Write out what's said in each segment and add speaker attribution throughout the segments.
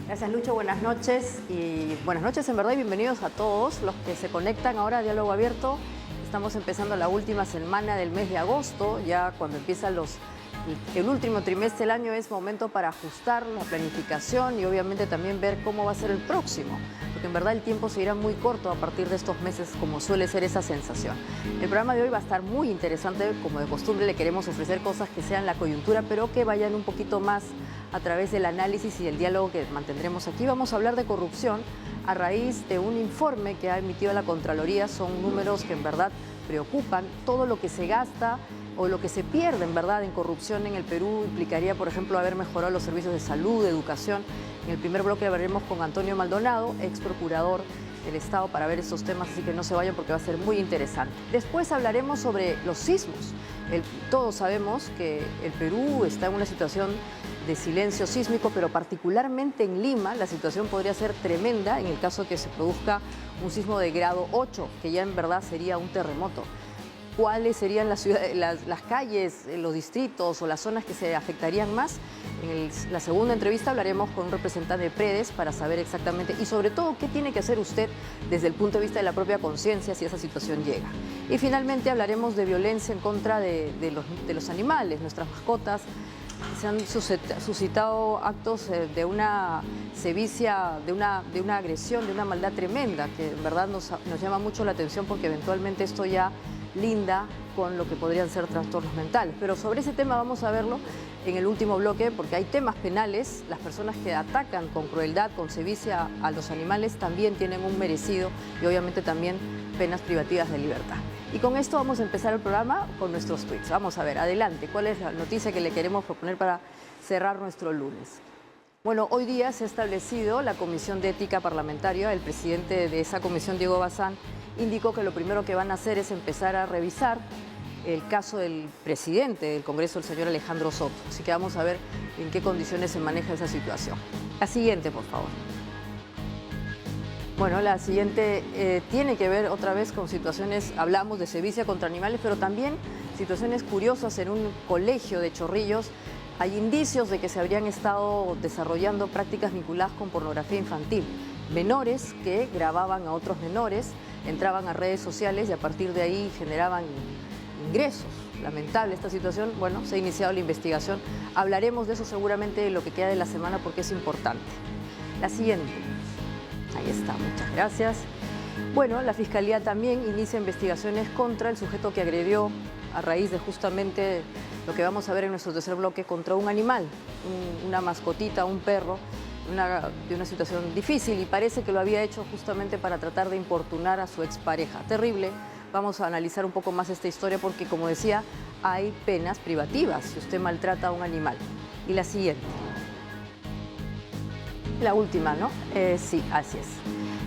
Speaker 1: Gracias, Lucho. Buenas noches y buenas noches en verdad y bienvenidos a todos los que se conectan ahora a Diálogo Abierto. Estamos empezando la última semana del mes de agosto, ya cuando empieza el último trimestre del año es momento para ajustar la planificación y obviamente también ver cómo va a ser el próximo, porque en verdad el tiempo se irá muy corto a partir de estos meses, como suele ser esa sensación. El programa de hoy va a estar muy interesante, como de costumbre le queremos ofrecer cosas que sean la coyuntura, pero que vayan un poquito más a través del análisis y del diálogo que mantendremos aquí. Vamos a hablar de corrupción a raíz de un informe que ha emitido la Contraloría. Son números que en verdad preocupan. Todo lo que se gasta o lo que se pierde en verdad en corrupción en el Perú implicaría, por ejemplo, haber mejorado los servicios de salud, de educación. En el primer bloque hablaremos con Antonio Maldonado, ex procurador del Estado, para ver estos temas, así que no se vayan porque va a ser muy interesante. Después hablaremos sobre los sismos. Todos sabemos que el Perú está en una situación de silencio sísmico, pero particularmente en Lima la situación podría ser tremenda en el caso de que se produzca un sismo de grado 8, que ya en verdad sería un terremoto. ¿Cuáles serían las calles, los distritos o las zonas que se afectarían más? En la segunda entrevista hablaremos con un representante de Predes para saber exactamente y sobre todo qué tiene que hacer usted desde el punto de vista de la propia conciencia si esa situación llega. Y finalmente hablaremos de violencia en contra de los animales, nuestras mascotas. Se han suscitado actos de una sevicia, de una agresión, de una maldad tremenda que en verdad nos llama mucho la atención porque eventualmente esto ya linda con lo que podrían ser trastornos mentales. Pero sobre ese tema vamos a verlo en el último bloque porque hay temas penales. Las personas que atacan con crueldad, con sevicia a los animales también tienen un merecido y obviamente también penas privativas de libertad. Y con esto vamos a empezar el programa con nuestros tweets. Vamos a ver, adelante, ¿cuál es la noticia que le queremos proponer para cerrar nuestro lunes? Bueno, hoy día se ha establecido la Comisión de Ética Parlamentaria. El presidente de esa comisión, Diego Bazán, indicó que lo primero que van a hacer es empezar a revisar el caso del presidente del Congreso, el señor Alejandro Soto. Así que vamos a ver en qué condiciones se maneja esa situación. La siguiente, por favor. Bueno, la siguiente tiene que ver otra vez con situaciones, hablamos de sevicia contra animales, pero también situaciones curiosas en un colegio de Chorrillos. Hay indicios de que se habrían estado desarrollando prácticas vinculadas con pornografía infantil. Menores que grababan a otros menores, entraban a redes sociales y a partir de ahí generaban ingresos. Lamentable esta situación. Bueno, se ha iniciado la investigación. Hablaremos de eso seguramente en lo que queda de la semana porque es importante. La siguiente. Ahí está, muchas gracias. Bueno, la Fiscalía también inicia investigaciones contra el sujeto que agredió a raíz de justamente lo que vamos a ver en nuestro tercer bloque contra un animal, una mascotita, un perro, de una situación difícil y parece que lo había hecho justamente para tratar de importunar a su expareja. Terrible. Vamos a analizar un poco más esta historia porque, como decía, hay penas privativas si usted maltrata a un animal. Y la siguiente. La última, ¿no? Sí, así es.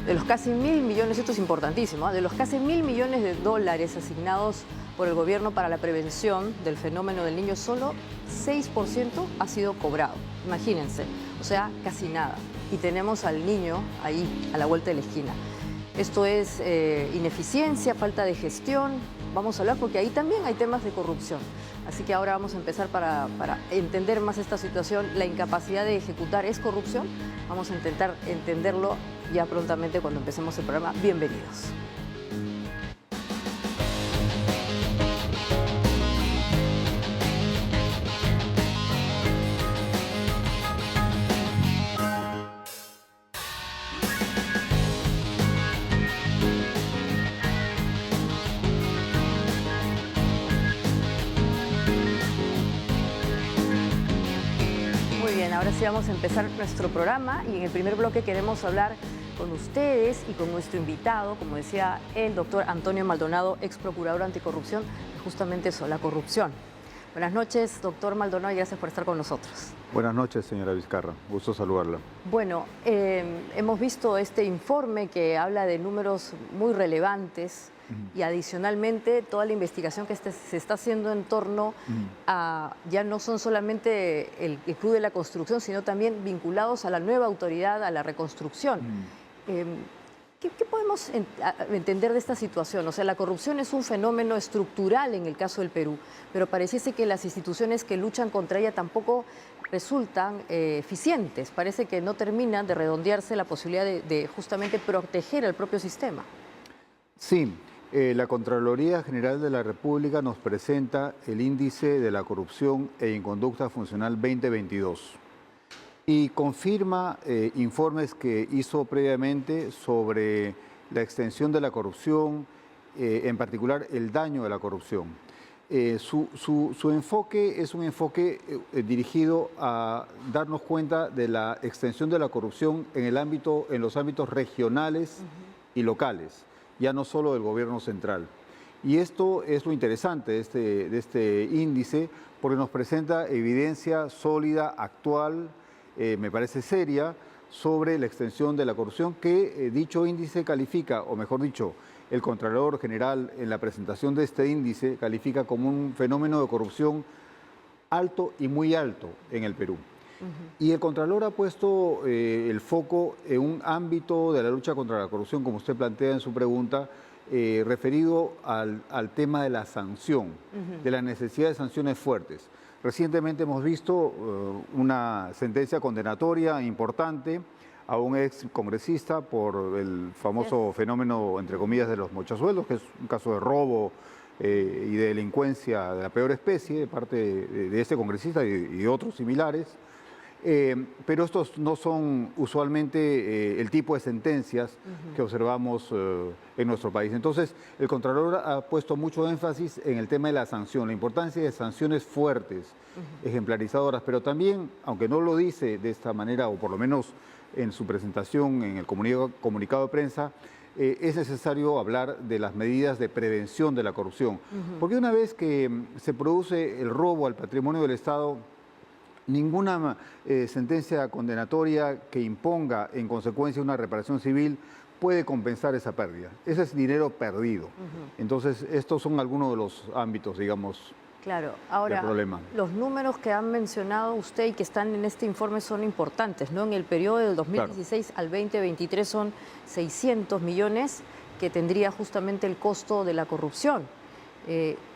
Speaker 1: De los casi 1.000 millones, esto es importantísimo, ¿eh? De los casi 1.000 millones de dólares asignados por el gobierno para la prevención del fenómeno del niño, solo 6% ha sido cobrado. Imagínense, o sea, casi nada. Y tenemos al niño ahí, a la vuelta de la esquina. Esto es ineficiencia, falta de gestión. Vamos a hablar porque ahí también hay temas de corrupción. Así que ahora vamos a empezar para entender más esta situación. La incapacidad de ejecutar es corrupción. Vamos a intentar entenderlo ya prontamente cuando empecemos el programa. Bienvenidos. Ahora sí vamos a empezar nuestro programa y en el primer bloque queremos hablar con ustedes y con nuestro invitado, como decía el doctor Antonio Maldonado, ex procurador anticorrupción, justamente eso, la corrupción. Buenas noches, doctor Maldonado, y gracias por estar con nosotros.
Speaker 2: Buenas noches, señora Vizcarra. Gusto saludarla.
Speaker 1: Bueno, hemos visto este informe que habla de números muy relevantes y adicionalmente toda la investigación que se está haciendo en torno a, ya no son solamente el Club de la Construcción, sino también vinculados a la nueva autoridad, a la reconstrucción. ¿Qué podemos entender de esta situación? O sea, la corrupción es un fenómeno estructural en el caso del Perú, pero pareciese que las instituciones que luchan contra ella tampoco resultan eficientes. Parece que no terminan de redondearse la posibilidad de justamente proteger al propio sistema.
Speaker 2: Sí, la Contraloría General de la República nos presenta el índice de la corrupción e inconducta funcional 2022 y confirma informes que hizo previamente sobre la extensión de la corrupción, en particular el daño de la corrupción. Su enfoque es un enfoque dirigido a darnos cuenta de la extensión de la corrupción en los ámbitos regionales y locales, ya no solo del gobierno central. Y esto es lo interesante de este índice, porque nos presenta evidencia sólida, actual, me parece seria, sobre la extensión de la corrupción que dicho índice califica, o mejor dicho, el Contralor General en la presentación de este índice califica como un fenómeno de corrupción alto y muy alto en el Perú. Y el Contralor ha puesto el foco en un ámbito de la lucha contra la corrupción, como usted plantea en su pregunta, referido al tema de la sanción, de la necesidad de sanciones fuertes. Recientemente hemos visto una sentencia condenatoria importante a un ex congresista por el famoso fenómeno, entre comillas, de los mochasueldos, que es un caso de robo y de delincuencia de la peor especie de parte de este congresista y otros similares. Pero estos no son usualmente el tipo de sentencias que observamos en nuestro país. Entonces, el Contralor ha puesto mucho énfasis en el tema de la sanción, la importancia de sanciones fuertes, ejemplarizadoras, pero también, aunque no lo dice de esta manera, o por lo menos en su presentación en el comunicado de prensa, es necesario hablar de las medidas de prevención de la corrupción. Porque una vez que se produce el robo al patrimonio del Estado, ninguna sentencia condenatoria que imponga en consecuencia una reparación civil puede compensar esa pérdida. Ese es dinero perdido. Entonces, estos son algunos de los ámbitos, digamos,
Speaker 1: claro. Ahora,
Speaker 2: del problema.
Speaker 1: Los números que han mencionado usted y que están en este informe son importantes, ¿no? En el periodo del 2016 al 2023 son 600 millones que tendría justamente el costo de la corrupción.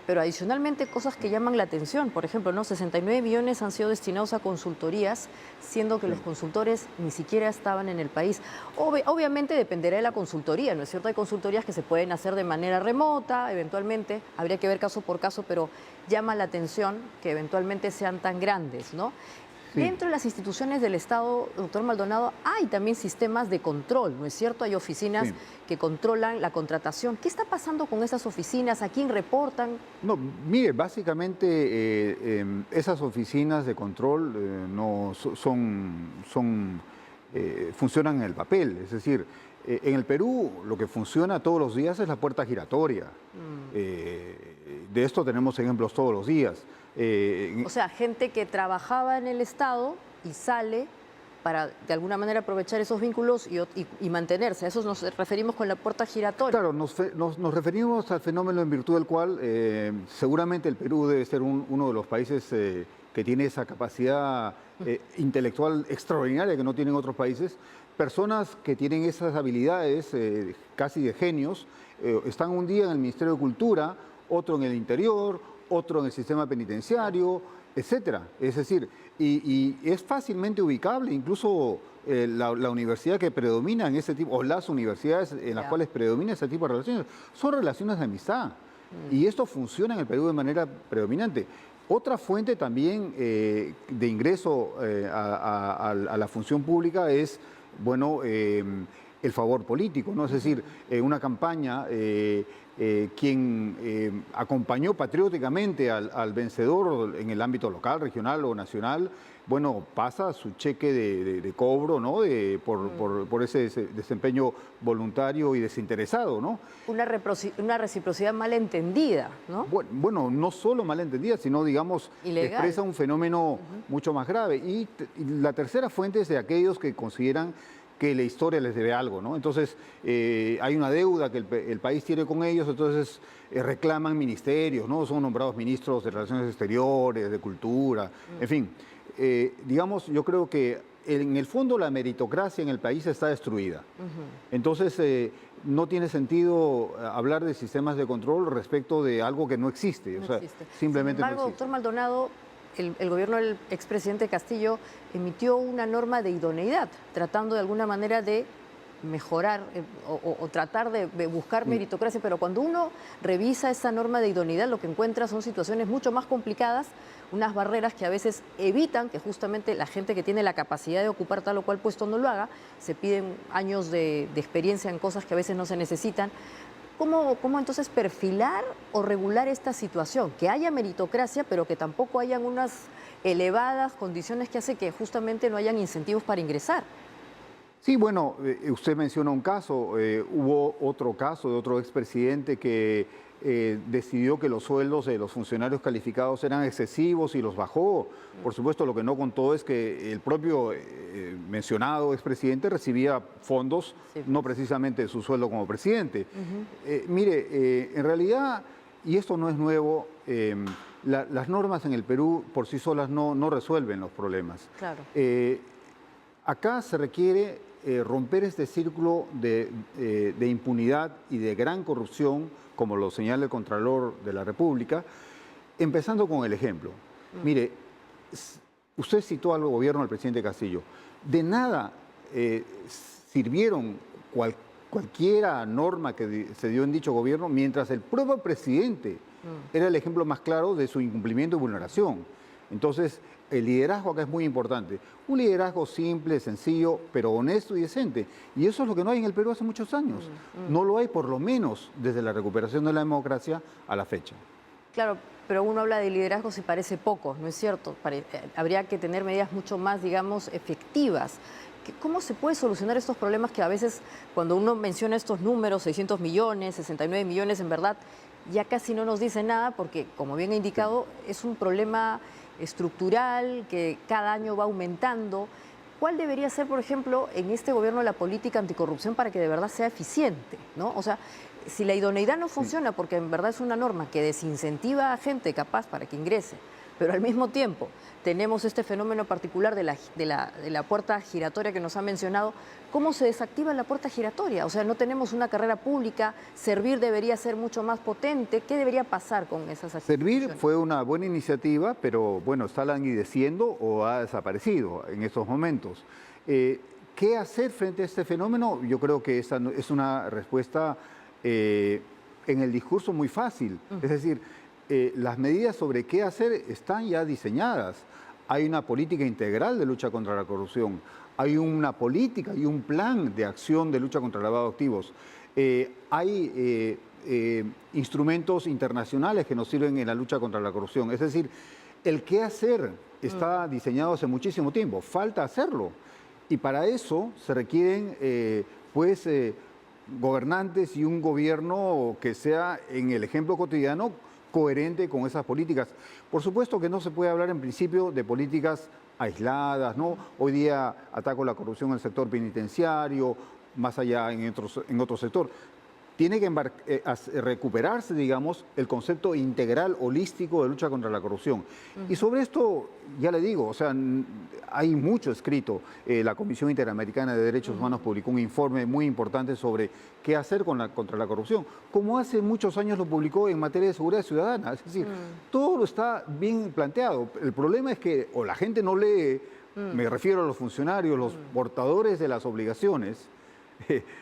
Speaker 1: Pero adicionalmente cosas que llaman la atención, por ejemplo, ¿no? 69 millones han sido destinados a consultorías, siendo que los consultores ni siquiera estaban en el país. Obviamente dependerá de la consultoría, ¿no es cierto? Hay consultorías que se pueden hacer de manera remota, eventualmente, habría que ver caso por caso, pero llama la atención que eventualmente sean tan grandes, ¿no? Sí. Dentro de las instituciones del Estado, doctor Maldonado, hay también sistemas de control, ¿no es cierto? Hay oficinas que controlan la contratación. ¿Qué está pasando con esas oficinas? ¿A quién reportan?
Speaker 2: No, mire, básicamente esas oficinas de control funcionan en el papel. Es decir, en el Perú lo que funciona todos los días es la puerta giratoria. De esto tenemos ejemplos todos los días.
Speaker 1: O sea, gente que trabajaba en el Estado y sale para de alguna manera aprovechar esos vínculos y mantenerse. A eso nos referimos con la puerta giratoria.
Speaker 2: Claro, nos referimos al fenómeno en virtud del cual seguramente el Perú debe ser uno de los países que tiene esa capacidad intelectual extraordinaria que no tienen otros países. Personas que tienen esas habilidades casi de genios están un día en el Ministerio de Cultura, otro en el Interior, otro en el sistema penitenciario, etcétera. Es decir, y es fácilmente ubicable, incluso la universidad que predomina en ese tipo, o las universidades en las cuales predomina ese tipo de relaciones, son relaciones de amistad. Y esto funciona en el Perú de manera predominante. Otra fuente también de ingreso a la función pública es, bueno, el favor político, ¿no? Es decir, una campaña, quien acompañó patrióticamente al vencedor en el ámbito local, regional o nacional, bueno, pasa su cheque de cobro, ¿no? Por ese desempeño voluntario y desinteresado, ¿no?
Speaker 1: Una reciprocidad malentendida, ¿no?
Speaker 2: Bueno, no solo malentendida, sino, digamos, expresa un fenómeno mucho más grave. Y la tercera fuente es de aquellos que consideran que la historia les debe algo, ¿no? Entonces, hay una deuda que el país tiene con ellos, entonces reclaman ministerios, ¿no? Son nombrados ministros de Relaciones Exteriores, de Cultura, en fin. Digamos, yo creo que en el fondo la meritocracia en el país está destruida. Entonces, no tiene sentido hablar de sistemas de control respecto de algo que no existe.
Speaker 1: No
Speaker 2: o sea,
Speaker 1: existe.
Speaker 2: Simplemente
Speaker 1: Sin embargo,
Speaker 2: no existe.
Speaker 1: doctor Maldonado, el gobierno del expresidente Castillo emitió una norma de idoneidad, tratando de alguna manera de mejorar o tratar de buscar meritocracia, pero cuando uno revisa esa norma de idoneidad, lo que encuentra son situaciones mucho más complicadas, unas barreras que a veces evitan que justamente la gente que tiene la capacidad de ocupar tal o cual puesto no lo haga, se piden años de experiencia en cosas que a veces no se necesitan. ¿Cómo entonces perfilar o regular esta situación? Que haya meritocracia, pero que tampoco hayan unas elevadas condiciones que hace que justamente no hayan incentivos para ingresar.
Speaker 2: Sí, bueno, usted menciona un caso, hubo otro caso de otro expresidente que decidió que los sueldos de los funcionarios calificados eran excesivos y los bajó. Por supuesto, lo que no contó es que el propio mencionado expresidente recibía fondos, sí, no precisamente de su sueldo como presidente. Mire, en realidad, y esto no es nuevo, las normas en el Perú por sí solas no resuelven los problemas.
Speaker 1: Claro.
Speaker 2: Acá se requiere romper este círculo de impunidad y de gran corrupción, como lo señala el Contralor de la República, empezando con el ejemplo. Mire, usted citó al gobierno del presidente Castillo. De nada sirvieron cualquiera norma que se dio en dicho gobierno, mientras el propio presidente era el ejemplo más claro de su incumplimiento y vulneración. Entonces, el liderazgo acá es muy importante. Un liderazgo simple, sencillo, pero honesto y decente. Y eso es lo que no hay en el Perú hace muchos años. No lo hay, por lo menos, desde la recuperación de la democracia a la fecha.
Speaker 1: Claro, pero uno habla de liderazgo si parece poco, ¿no es cierto? Habría que tener medidas mucho más, digamos, efectivas. ¿Cómo se puede solucionar estos problemas que a veces, cuando uno menciona estos números, 600 millones, 69 millones, en verdad, ya casi no nos dice nada porque, como bien he indicado, es un problema estructural que cada año va aumentando? ¿Cuál debería ser, por ejemplo, en este gobierno la política anticorrupción para que de verdad sea eficiente, ¿no? O sea, si la idoneidad no funciona porque en verdad es una norma que desincentiva a gente capaz para que ingrese, pero al mismo tiempo tenemos este fenómeno particular de la puerta giratoria que nos ha mencionado, ¿cómo se desactiva la puerta giratoria? O sea, no tenemos una carrera pública, Servir debería ser mucho más potente. ¿Qué debería pasar con esas actividades?
Speaker 2: Servir fue una buena iniciativa, pero bueno, está languideciendo o ha desaparecido en estos momentos. ¿Qué hacer frente a este fenómeno? Yo creo que esa es una respuesta en el discurso muy fácil. Es decir, las medidas sobre qué hacer están ya diseñadas. Hay una política integral de lucha contra la corrupción. Hay una política y un plan de acción de lucha contra el lavado de activos. Hay instrumentos internacionales que nos sirven en la lucha contra la corrupción. Es decir, el qué hacer está diseñado hace muchísimo tiempo. Falta hacerlo. Y para eso se requieren, gobernantes y un gobierno que sea, en el ejemplo cotidiano, coherente con esas políticas. Por supuesto que no se puede hablar en principio de políticas aisladas, ¿no? Hoy día ataco la corrupción en el sector penitenciario, más allá en otro sector. Tiene que recuperarse, digamos, el concepto integral, holístico de lucha contra la corrupción. Y sobre esto, ya le digo, o sea, hay mucho escrito. La Comisión Interamericana de Derechos Humanos publicó un informe muy importante sobre qué hacer contra la corrupción, como hace muchos años lo publicó en materia de seguridad ciudadana. Es decir, todo está bien planteado. El problema es que o la gente no lee, me refiero a los funcionarios, los portadores de las obligaciones,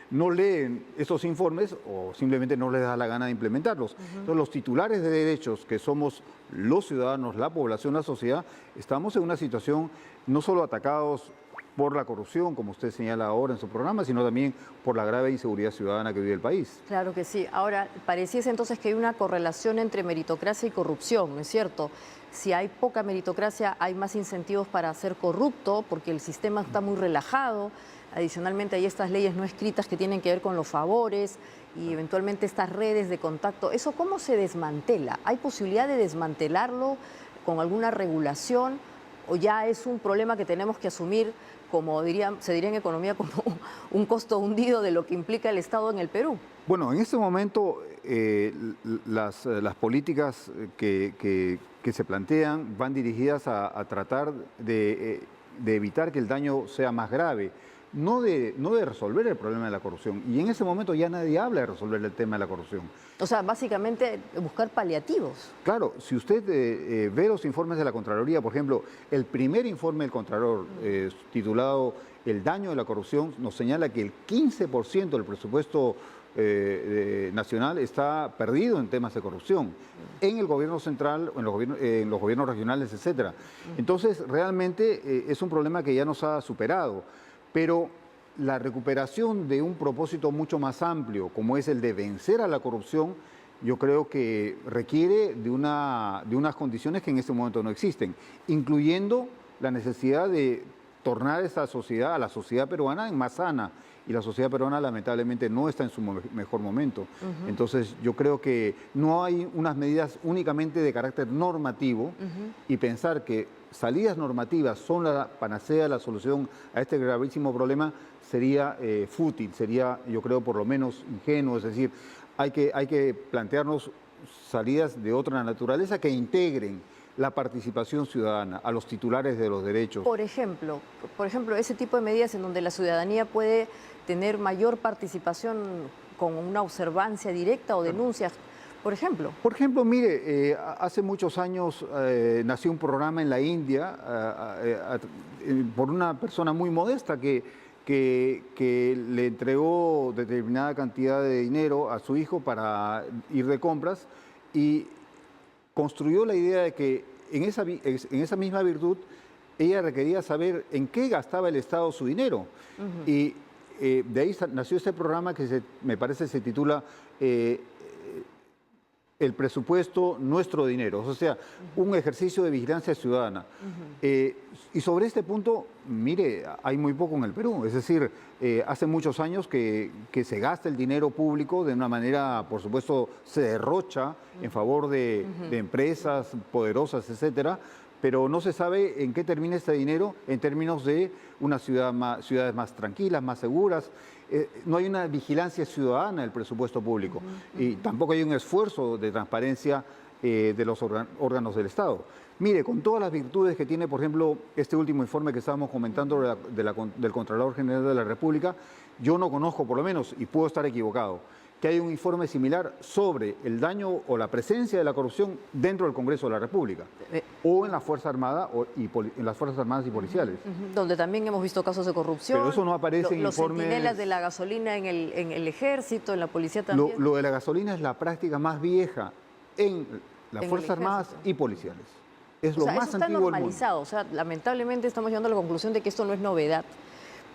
Speaker 2: no leen esos informes o simplemente no les da la gana de implementarlos. Entonces, los titulares de derechos, que somos los ciudadanos, la población, la sociedad, estamos en una situación no solo atacados por la corrupción, como usted señala ahora en su programa, sino también por la grave inseguridad ciudadana que vive el país.
Speaker 1: Claro que sí. Ahora, pareciese entonces que hay una correlación entre meritocracia y corrupción, ¿no es cierto? Si hay poca meritocracia, hay más incentivos para ser corrupto, porque el sistema está muy relajado. Adicionalmente, hay estas leyes no escritas que tienen que ver con los favores y eventualmente estas redes de contacto. ¿Eso cómo se desmantela? ¿Hay posibilidad de desmantelarlo con alguna regulación o ya es un problema que tenemos que asumir, como se diría en economía, como un costo hundido de lo que implica el Estado en el Perú?
Speaker 2: Bueno, en este momento las políticas que se plantean van dirigidas a tratar de evitar que el daño sea más grave. no de resolver el problema de la corrupción. Y en ese momento ya nadie habla de resolver el tema de la corrupción.
Speaker 1: O sea, básicamente buscar paliativos.
Speaker 2: Claro, si usted ve los informes de la Contraloría, por ejemplo, el primer informe del Contralor titulado El daño de la corrupción nos señala que el 15% del presupuesto nacional está perdido en temas de corrupción, en el gobierno central, en los gobiernos regionales, etcétera. Entonces, realmente es un problema que ya nos ha superado, pero la recuperación de un propósito mucho más amplio, como es el de vencer a la corrupción, yo creo que requiere de unas condiciones que en este momento no existen, incluyendo la necesidad de tornar esta sociedad, a la sociedad peruana, en más sana. Y la sociedad peruana lamentablemente no está en su mejor momento. Entonces yo creo que no hay unas medidas únicamente de carácter normativo y pensar que salidas normativas son la panacea, la solución a este gravísimo problema sería fútil, sería yo creo por lo menos ingenuo, es decir, hay que plantearnos salidas de otra naturaleza que integren la participación ciudadana, a los titulares de los derechos.
Speaker 1: Por ejemplo, ese tipo de medidas en donde la ciudadanía puede tener mayor participación con una observancia directa o denuncias, por ejemplo.
Speaker 2: Por ejemplo, mire, hace muchos años nació un programa en la India por una persona muy modesta que le entregó determinada cantidad de dinero a su hijo para ir de compras y construyó la idea de que en esa misma virtud ella requería saber en qué gastaba el Estado su dinero. Y de ahí nació este programa que me parece se titula El presupuesto, nuestro dinero, o sea, un ejercicio de vigilancia ciudadana. Y sobre este punto, mire, hay muy poco en el Perú, es decir, hace muchos años que se gasta el dinero público de una manera, por supuesto, se derrocha en favor de empresas poderosas, etcétera, pero no se sabe en qué termina este dinero en términos de una ciudades más tranquilas, más seguras. No hay una vigilancia ciudadana del presupuesto público y tampoco hay un esfuerzo de transparencia de los órganos del Estado. Mire, con todas las virtudes que tiene, por ejemplo, este último informe que estábamos comentando del Contralor General de la República, yo no conozco, por lo menos, y puedo estar equivocado, que hay un informe similar sobre el daño o la presencia de la corrupción dentro del Congreso de la República o en la Fuerza Armada en las Fuerzas Armadas y Policiales.
Speaker 1: Donde también hemos visto casos de corrupción.
Speaker 2: Pero eso no aparece en
Speaker 1: los
Speaker 2: informes.
Speaker 1: Los centinelas de la gasolina en el Ejército, en la Policía también.
Speaker 2: Lo de la gasolina es la práctica más vieja en las Fuerzas Armadas y Policiales. Es lo más antiguo del mundo. Está normalizado,
Speaker 1: o sea, lamentablemente estamos llegando a la conclusión de que esto no es novedad,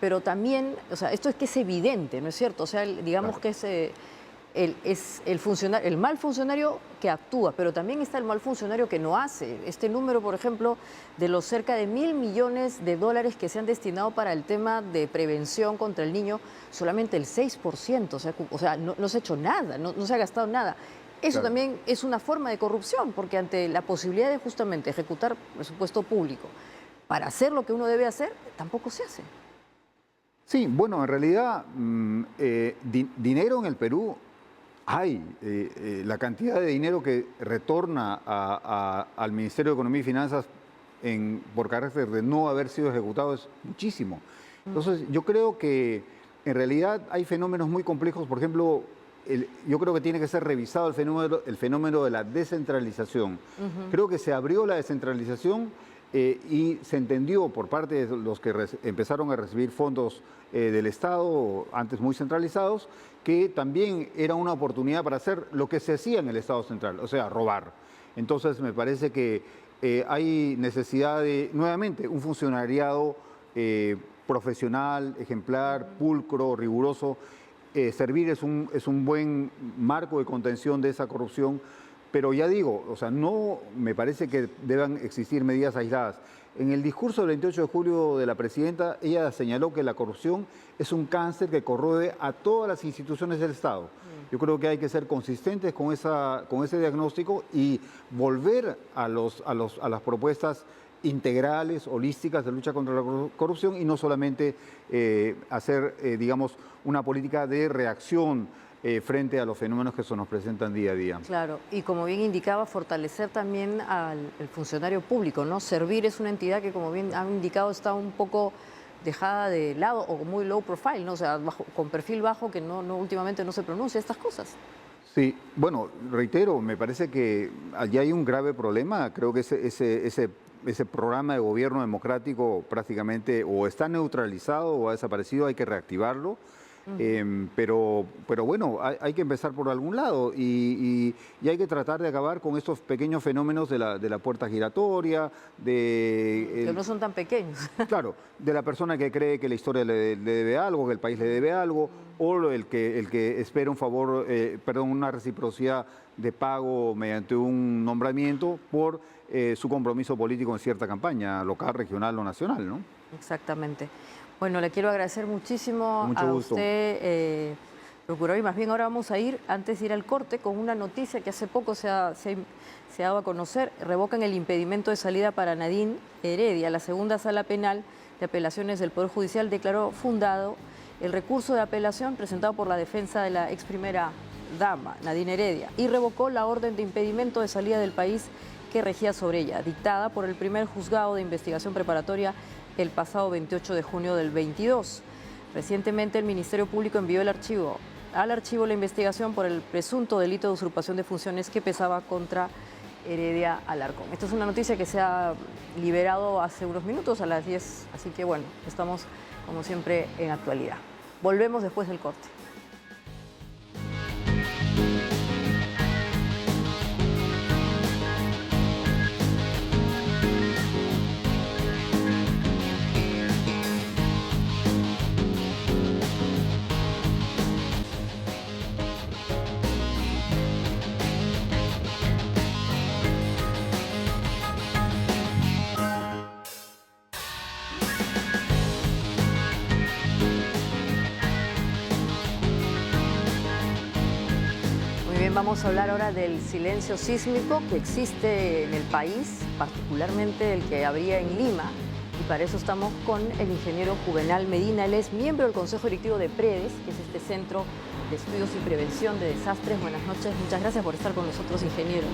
Speaker 1: pero también, o sea, esto es que es evidente, ¿no es cierto? O sea, digamos que es el mal funcionario que actúa, pero también está el mal funcionario que no hace. Este número, por ejemplo, de los cerca de $1.000 millones que se han destinado para el tema de prevención contra el niño, solamente el 6%, o sea no se ha hecho nada, no se ha gastado nada. Eso también es una forma de corrupción, porque ante la posibilidad de justamente ejecutar presupuesto público para hacer lo que uno debe hacer, tampoco se hace.
Speaker 2: Sí, bueno, en realidad dinero en el Perú hay. La cantidad de dinero que retorna al Ministerio de Economía y Finanzas por carácter de no haber sido ejecutado es muchísimo. Entonces, yo creo que en realidad hay fenómenos muy complejos, por ejemplo, yo creo que tiene que ser revisado el fenómeno de la descentralización. Creo que se abrió la descentralización y se entendió por parte de los que empezaron a recibir fondos del Estado, antes muy centralizados, que también era una oportunidad para hacer lo que se hacía en el Estado central, o sea, robar. Entonces me parece que hay necesidad de, nuevamente, un funcionariado profesional, ejemplar, pulcro, riguroso. Servir es un buen marco de contención de esa corrupción, pero ya digo, o sea, no me parece que deban existir medidas aisladas. En el discurso del 28 de julio de la presidenta, ella señaló que la corrupción es un cáncer que corroe a todas las instituciones del Estado. Yo creo que hay que ser consistentes con ese diagnóstico y volver a las propuestas integrales, holísticas de lucha contra la corrupción y no solamente hacer, digamos, una política de reacción frente a los fenómenos que se nos presentan día a día.
Speaker 1: Claro, y como bien indicaba, fortalecer también al funcionario público, ¿no? Servir es una entidad que, como bien han indicado, está un poco dejada de lado o muy low profile, ¿no? O sea, con perfil bajo que últimamente no se pronuncia estas cosas.
Speaker 2: Sí, bueno, reitero, me parece que allí hay un grave problema. Creo que ese programa de gobierno democrático prácticamente o está neutralizado o ha desaparecido, hay que reactivarlo. Pero bueno, hay que empezar por algún lado y hay que tratar de acabar con estos pequeños fenómenos de la puerta giratoria,
Speaker 1: Que no son tan pequeños.
Speaker 2: claro, de la persona que cree que la historia le debe algo, que el país le debe algo, o el que espera un favor, una reciprocidad de pago mediante un nombramiento por su compromiso político en cierta campaña local, regional o nacional, ¿no?
Speaker 1: Exactamente. Bueno, le quiero agradecer muchísimo
Speaker 2: Mucho
Speaker 1: a
Speaker 2: gusto.
Speaker 1: usted, procurador, y más bien ahora vamos a ir, antes de ir al corte, con una noticia que hace poco se ha dado a conocer. Revocan el impedimento de salida para Nadine Heredia. La segunda sala penal de apelaciones del Poder Judicial declaró fundado el recurso de apelación presentado por la defensa de la ex primera dama, Nadine Heredia, y revocó la orden de impedimento de salida del país que regía sobre ella, dictada por el primer juzgado de investigación preparatoria el pasado 28 de junio del 22. Recientemente el Ministerio Público envió al archivo la investigación por el presunto delito de usurpación de funciones que pesaba contra Heredia Alarcón. Esta es una noticia que se ha liberado hace unos minutos, a las 10, así que bueno, estamos como siempre en actualidad. Volvemos después del corte. Vamos a hablar ahora del silencio sísmico que existe en el país, particularmente el que habría en Lima, y para eso estamos con el ingeniero Juvenal Medina. Él es miembro del Consejo Directivo de PREDES, que es este Centro de Estudios y Prevención de Desastres. Buenas noches, muchas gracias por estar con nosotros, ingeniero.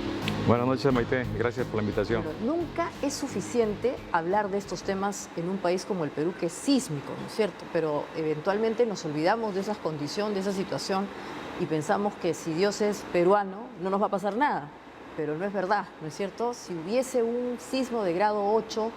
Speaker 3: Buenas noches, Maite, gracias por la invitación.
Speaker 1: Bueno, nunca es suficiente hablar de estos temas en un país como el Perú, que es sísmico, ¿no es cierto? Pero eventualmente nos olvidamos de esa condición, de esa situación, y pensamos que si Dios es peruano no nos va a pasar nada, pero no es verdad, ¿no es cierto? Si hubiese un sismo de grado 8,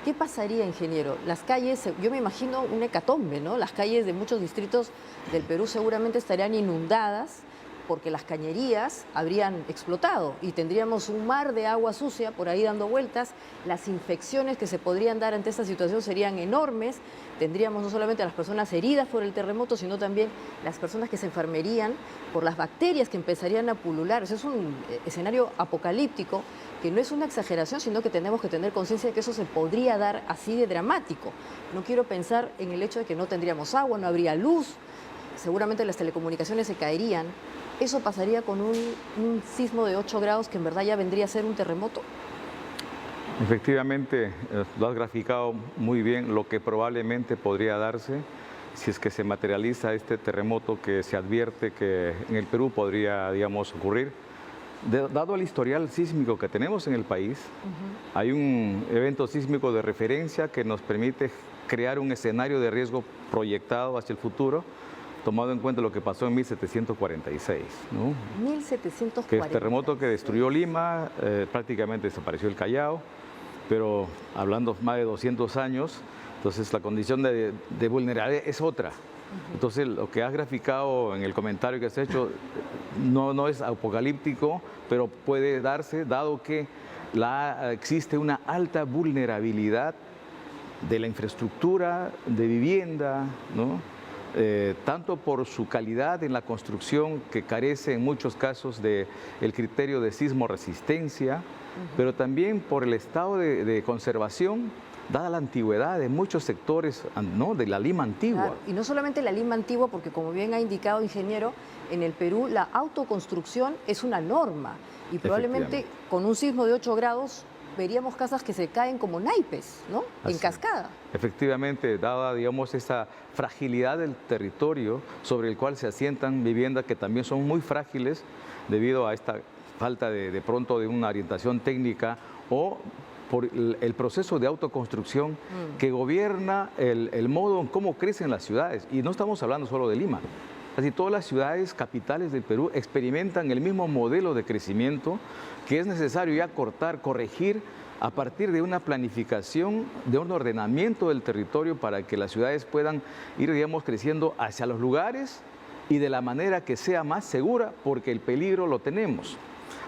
Speaker 1: ¿qué pasaría, ingeniero? Las calles, yo me imagino un hecatombe, ¿no? Las calles de muchos distritos del Perú seguramente estarían inundadas porque las cañerías habrían explotado y tendríamos un mar de agua sucia por ahí dando vueltas. Las infecciones que se podrían dar ante esta situación serían enormes. Tendríamos no solamente a las personas heridas por el terremoto, sino también las personas que se enfermerían por las bacterias que empezarían a pulular. Eso es un escenario apocalíptico que no es una exageración, sino que tenemos que tener conciencia de que eso se podría dar así de dramático. No quiero pensar en el hecho de que no tendríamos agua, no habría luz, seguramente las telecomunicaciones se caerían. ¿Eso pasaría con un sismo de 8 grados que en verdad ya vendría a ser un terremoto?
Speaker 3: Efectivamente, lo has graficado muy bien lo que probablemente podría darse si es que se materializa este terremoto que se advierte que en el Perú podría, digamos, ocurrir. Dado el historial sísmico que tenemos en el país, hay un evento sísmico de referencia que nos permite crear un escenario de riesgo proyectado hacia el futuro, tomado en cuenta lo que pasó en 1746, ¿no?
Speaker 1: 1746.
Speaker 3: Que el terremoto que destruyó Lima, prácticamente desapareció el Callao, pero hablando más de 200 años, entonces la condición de vulnerabilidad es otra. Entonces lo que has graficado en el comentario que has hecho no es apocalíptico, pero puede darse dado que existe una alta vulnerabilidad de la infraestructura de vivienda, ¿no? Tanto por su calidad en la construcción, que carece en muchos casos del criterio de sismo resistencia, pero también por el estado de conservación, dada la antigüedad de muchos sectores, ¿no?, de la Lima antigua.
Speaker 1: Claro, y no solamente la Lima antigua, porque como bien ha indicado, ingeniero, en el Perú la autoconstrucción es una norma y probablemente con un sismo de 8 grados veríamos casas que se caen como naipes, ¿no? En cascada.
Speaker 3: Efectivamente, dada, digamos, esa fragilidad del territorio sobre el cual se asientan viviendas que también son muy frágiles debido a esta falta de pronto de una orientación técnica o por el proceso de autoconstrucción que gobierna el modo en cómo crecen las ciudades. Y no estamos hablando solo de Lima. Así todas las ciudades capitales del Perú experimentan el mismo modelo de crecimiento que es necesario ya corregir a partir de una planificación, de un ordenamiento del territorio para que las ciudades puedan ir, digamos, creciendo hacia los lugares y de la manera que sea más segura, porque el peligro lo tenemos.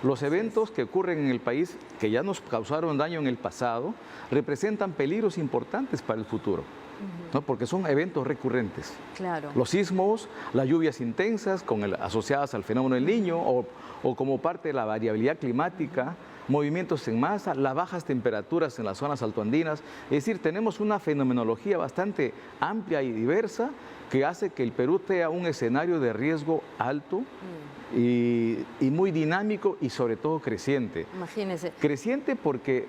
Speaker 3: Los eventos que ocurren en el país, que ya nos causaron daño en el pasado, representan peligros importantes para el futuro, ¿no? Porque son eventos recurrentes.
Speaker 1: Claro.
Speaker 3: Los sismos, las lluvias intensas asociadas al fenómeno del Niño o como parte de la variabilidad climática, movimientos en masa, las bajas temperaturas en las zonas altoandinas. Es decir, tenemos una fenomenología bastante amplia y diversa que hace que el Perú sea un escenario de riesgo alto y muy dinámico y sobre todo creciente.
Speaker 1: Imagínese.
Speaker 3: Creciente porque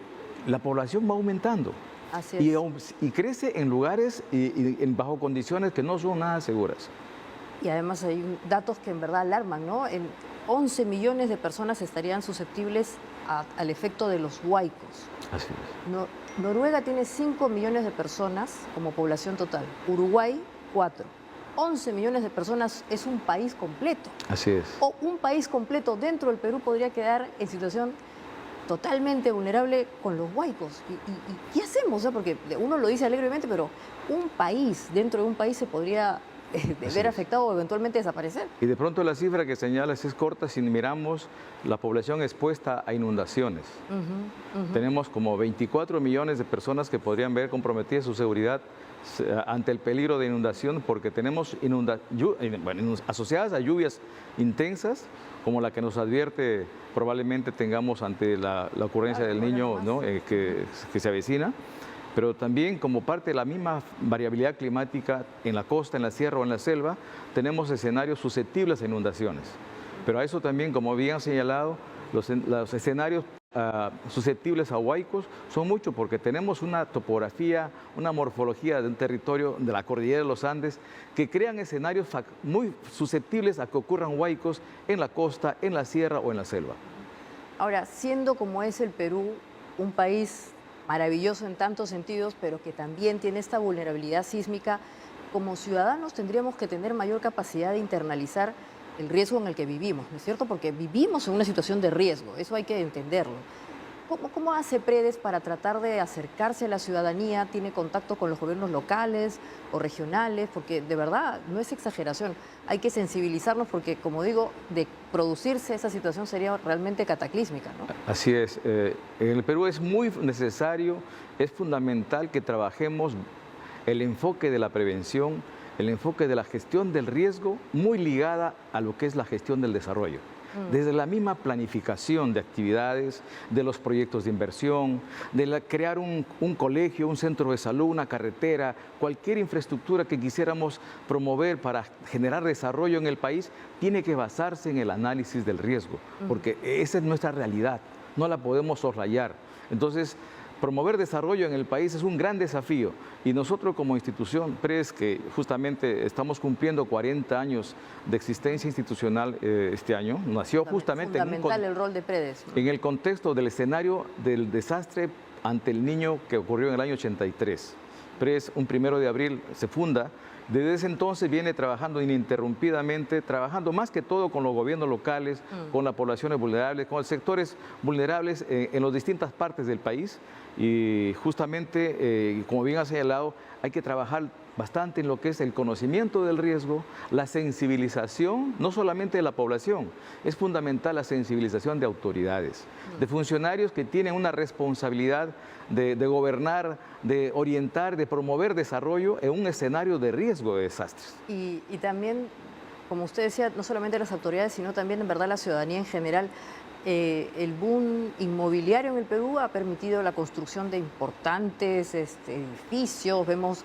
Speaker 3: la población va aumentando.
Speaker 1: Así es.
Speaker 3: Y crece en lugares bajo condiciones que no son nada seguras.
Speaker 1: Y además hay datos que en verdad alarman, ¿no? 11 millones de personas estarían susceptibles al efecto de los huaicos.
Speaker 3: Así es.
Speaker 1: Noruega tiene 5 millones de personas como población total. Uruguay, 4. 11 millones de personas es un país completo.
Speaker 3: Así es.
Speaker 1: O un país completo dentro del Perú podría quedar en situación totalmente vulnerable con los huaicos. ¿Y qué hacemos? Porque uno lo dice alegremente, pero un país, dentro de un país se podría ver afectado o eventualmente desaparecer.
Speaker 3: Y de pronto la cifra que señalas es corta si miramos la población expuesta a inundaciones. Tenemos como 24 millones de personas que podrían ver comprometida su seguridad ante el peligro de inundación porque tenemos asociadas a lluvias intensas como la que nos advierte probablemente tengamos ante la ocurrencia del Niño, ¿no? que se avecina. Pero también como parte de la misma variabilidad climática en la costa, en la sierra o en la selva, tenemos escenarios susceptibles a inundaciones. Pero a eso también, como bien han señalado, los escenarios susceptibles a huaicos son muchos porque tenemos una topografía, una morfología de un territorio de la cordillera de los Andes que crean escenarios muy susceptibles a que ocurran huaicos en la costa, en la sierra o en la selva.
Speaker 1: Ahora, siendo como es el Perú, un país maravilloso en tantos sentidos, pero que también tiene esta vulnerabilidad sísmica, como ciudadanos tendríamos que tener mayor capacidad de internalizar el riesgo en el que vivimos, ¿no es cierto? Porque vivimos en una situación de riesgo, eso hay que entenderlo. ¿Cómo hace Predes para tratar de acercarse a la ciudadanía? ¿Tiene contacto con los gobiernos locales o regionales? Porque de verdad no es exageración, hay que sensibilizarnos porque, como digo, de producirse esa situación sería realmente cataclísmica, ¿no?
Speaker 3: Así es. En el Perú es muy necesario, es fundamental que trabajemos el enfoque de la prevención, el enfoque de la gestión del riesgo, muy ligada a lo que es la gestión del desarrollo. Desde la misma planificación de actividades, de los proyectos de inversión, de crear un colegio, un centro de salud, una carretera, cualquier infraestructura que quisiéramos promover para generar desarrollo en el país, tiene que basarse en el análisis del riesgo, porque esa es nuestra realidad, no la podemos soslayar. Entonces, promover desarrollo en el país es un gran desafío y nosotros como institución PRES, que justamente estamos cumpliendo 40 años de existencia institucional este año, nació justamente
Speaker 1: fundamental el rol de Predes, ¿no?
Speaker 3: En el contexto del escenario del desastre ante el Niño que ocurrió en el año 83. PRES, un 1 de abril, se funda. Desde ese entonces viene trabajando ininterrumpidamente, trabajando más que todo con los gobiernos locales, con las poblaciones vulnerables, con los sectores vulnerables en las distintas partes del país. Y justamente, como bien ha señalado, hay que trabajar bastante en lo que es el conocimiento del riesgo, la sensibilización, no solamente de la población, es fundamental la sensibilización de autoridades, de funcionarios que tienen una responsabilidad de gobernar, de orientar, de promover desarrollo en un escenario de riesgo de desastres.
Speaker 1: Y también, como usted decía, no solamente las autoridades, sino también en verdad la ciudadanía en general. El boom inmobiliario en el Perú ha permitido la construcción de importantes edificios, vemos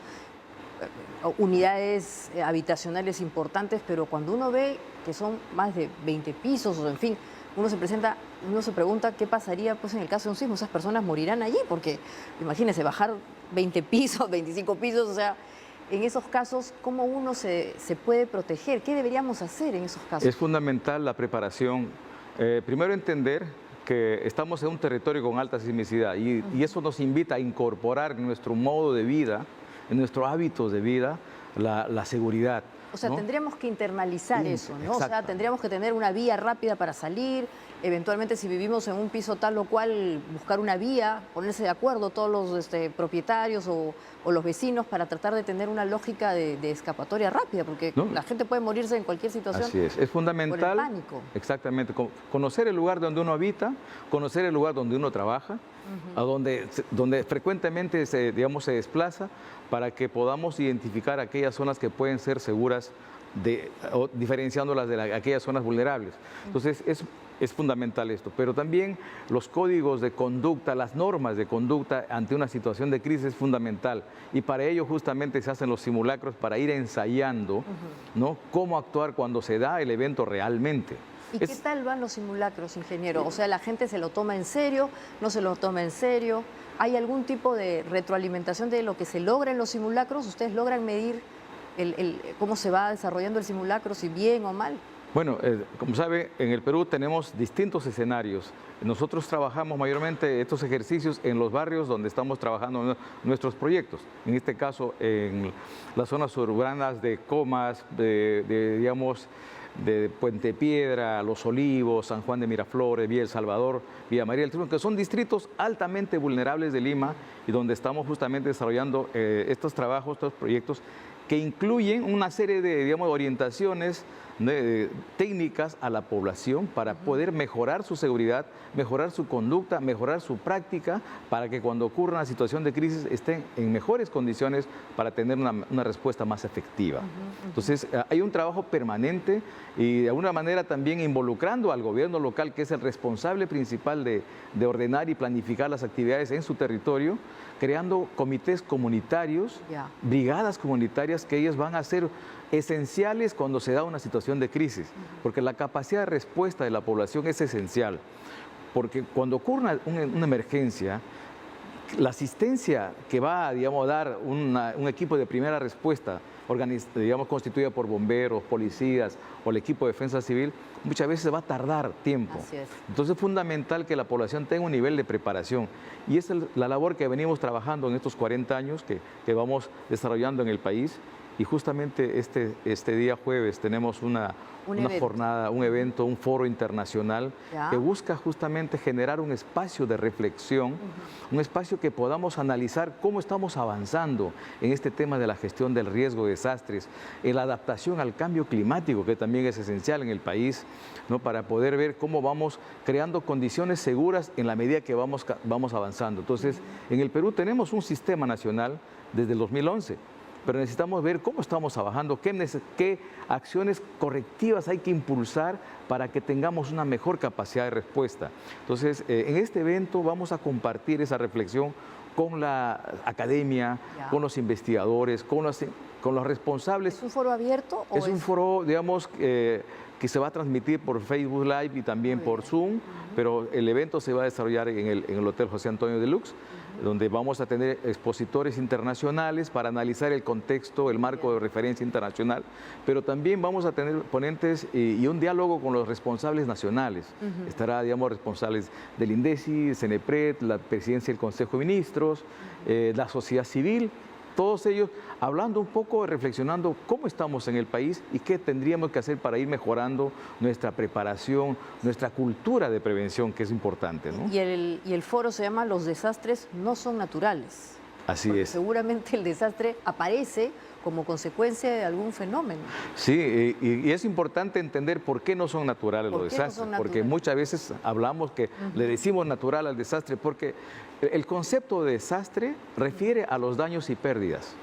Speaker 1: unidades habitacionales importantes, pero cuando uno ve que son más de 20 pisos, o en fin, uno se pregunta qué pasaría pues, en el caso de un sismo. Esas personas morirán allí, porque imagínense, bajar 20 pisos, 25 pisos, o sea, en esos casos, ¿cómo uno se puede proteger? ¿Qué deberíamos hacer en esos casos?
Speaker 3: Es fundamental la preparación. Primero entender que estamos en un territorio con alta sismicidad y eso nos invita a incorporar en nuestro modo de vida, en nuestros hábitos de vida, la seguridad.
Speaker 1: O sea,
Speaker 3: ¿no?
Speaker 1: tendríamos que internalizar eso, ¿no? O sea,
Speaker 3: Exacto.
Speaker 1: tendríamos que tener una vía rápida para salir, eventualmente si vivimos en un piso tal o cual, buscar una vía, ponerse de acuerdo todos los propietarios o los vecinos para tratar de tener una lógica de escapatoria rápida, porque
Speaker 3: ¿No?
Speaker 1: la gente puede morirse en cualquier situación.
Speaker 3: Así es fundamental.
Speaker 1: Por el pánico.
Speaker 3: Exactamente, conocer el lugar donde uno habita, conocer el lugar donde uno trabaja, a donde frecuentemente se desplaza, para que podamos identificar aquellas zonas que pueden ser seguras, diferenciándolas de aquellas zonas vulnerables. Entonces es fundamental esto, pero también los códigos de conducta, las normas de conducta ante una situación de crisis es fundamental, y para ello justamente se hacen los simulacros para ir ensayando, ¿no?, cómo actuar cuando se da el evento realmente.
Speaker 1: ¿Y qué tal van los simulacros, ingeniero? O sea, ¿la gente se lo toma en serio? ¿No se lo toma en serio? ¿Hay algún tipo de retroalimentación de lo que se logra en los simulacros? ¿Ustedes logran medir cómo se va desarrollando el simulacro, si bien o mal?
Speaker 3: Bueno, como sabe, en el Perú tenemos distintos escenarios. Nosotros trabajamos mayormente estos ejercicios en los barrios donde estamos trabajando nuestros proyectos. En este caso, en las zonas urbanas de Comas, digamos, de Puente Piedra, Los Olivos, San Juan de Miraflores, Villa El Salvador, Villa María del Triunfo, que son distritos altamente vulnerables de Lima y donde estamos justamente desarrollando estos trabajos, estos proyectos que incluyen una serie de, digamos, orientaciones técnicas a la población para poder mejorar su seguridad, mejorar su conducta, mejorar su práctica, para que cuando ocurra una situación de crisis estén en mejores condiciones para tener una respuesta más efectiva. Entonces, hay un trabajo permanente y de alguna manera también involucrando al gobierno local, que es el responsable principal de ordenar y planificar las actividades en su territorio, creando comités comunitarios, brigadas comunitarias, que ellas van a ser esenciales cuando se da una situación de crisis, porque la capacidad de respuesta de la población es esencial, porque cuando ocurre una emergencia, la asistencia que va a, digamos, dar un equipo de primera respuesta, digamos, constituida por bomberos, policías o el equipo de defensa civil, muchas veces va a tardar tiempo.
Speaker 1: Así es.
Speaker 3: Entonces es fundamental que la población tenga un nivel de preparación, y esa es la labor que venimos trabajando en estos 40 años que vamos desarrollando en el país. Y justamente este día jueves tenemos una jornada, un evento, un foro internacional que busca justamente generar un espacio de reflexión, un espacio que podamos analizar cómo estamos avanzando en este tema de la gestión del riesgo de desastres, en la adaptación al cambio climático, que también es esencial en el país, ¿no?, para poder ver cómo vamos creando condiciones seguras en la medida que vamos avanzando. Entonces, en el Perú tenemos un sistema nacional desde el 2011. Pero necesitamos ver cómo estamos trabajando, qué acciones correctivas hay que impulsar para que tengamos una mejor capacidad de respuesta. Entonces, en este evento vamos a compartir esa reflexión con la academia, con los investigadores, con los responsables.
Speaker 1: ¿Es un foro abierto?
Speaker 3: Es un foro, digamos, que se va a transmitir por Facebook Live y también por Zoom, pero el evento se va a desarrollar en el Hotel José Antonio Deluxe, donde vamos a tener expositores internacionales para analizar el contexto, el marco de referencia internacional, pero también vamos a tener ponentes y un diálogo con los responsables nacionales. Estará, digamos, responsables del INDECI, CENEPRED, la presidencia del Consejo de Ministros, la sociedad civil, todos ellos hablando un poco, reflexionando cómo estamos en el país y qué tendríamos que hacer para ir mejorando nuestra preparación, nuestra cultura de prevención, que es importante, ¿no?
Speaker 1: Y el foro se llama Los desastres no son naturales.
Speaker 3: Así es.
Speaker 1: Seguramente el desastre aparece como consecuencia de algún fenómeno.
Speaker 3: Sí, y es importante entender por qué no son naturales los desastres, porque muchas veces hablamos que le decimos natural al desastre, porque el concepto de desastre refiere a los daños y pérdidas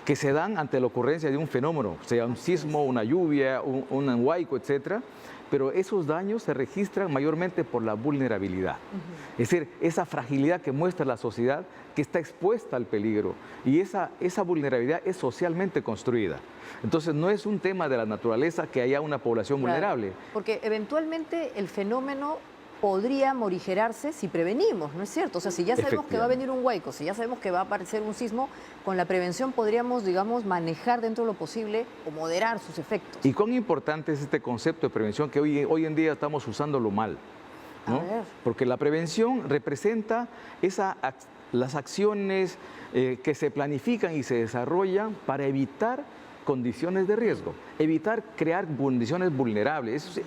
Speaker 3: que se dan ante la ocurrencia de un fenómeno, sea un sismo, una lluvia, un huaico, etcétera. Pero esos daños se registran mayormente por la vulnerabilidad. Es decir, esa fragilidad que muestra la sociedad, que está expuesta al peligro, y esa vulnerabilidad es socialmente construida. Entonces no es un tema de la naturaleza que haya una población vulnerable.
Speaker 1: Porque eventualmente el fenómeno podría morigerarse si prevenimos, ¿no es cierto? O sea, si ya sabemos que va a venir un huaico, si ya sabemos que va a aparecer un sismo, con la prevención podríamos, digamos, manejar dentro de lo posible o moderar sus efectos.
Speaker 3: ¿Y cuán importante es este concepto de prevención que hoy en día estamos usándolo mal? ¿no?
Speaker 1: A ver.
Speaker 3: Porque la prevención representa las acciones que se planifican y se desarrollan para evitar condiciones de riesgo, evitar crear condiciones vulnerables. Eso,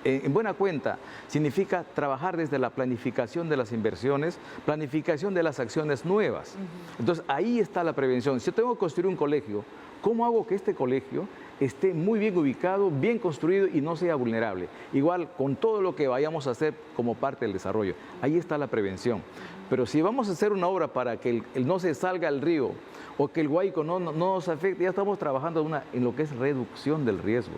Speaker 3: en buena cuenta, significa trabajar desde la planificación de las inversiones, planificación de las acciones nuevas. Entonces, ahí está la prevención. Si yo tengo que construir un colegio, ¿cómo hago que este colegio esté muy bien ubicado, bien construido y no sea vulnerable? Igual con todo lo que vayamos a hacer como parte del desarrollo. Ahí está la prevención. Pero si vamos a hacer una obra para que no se salga al río o que el Guáico no nos afecte, ya estamos trabajando en lo que es reducción del riesgo.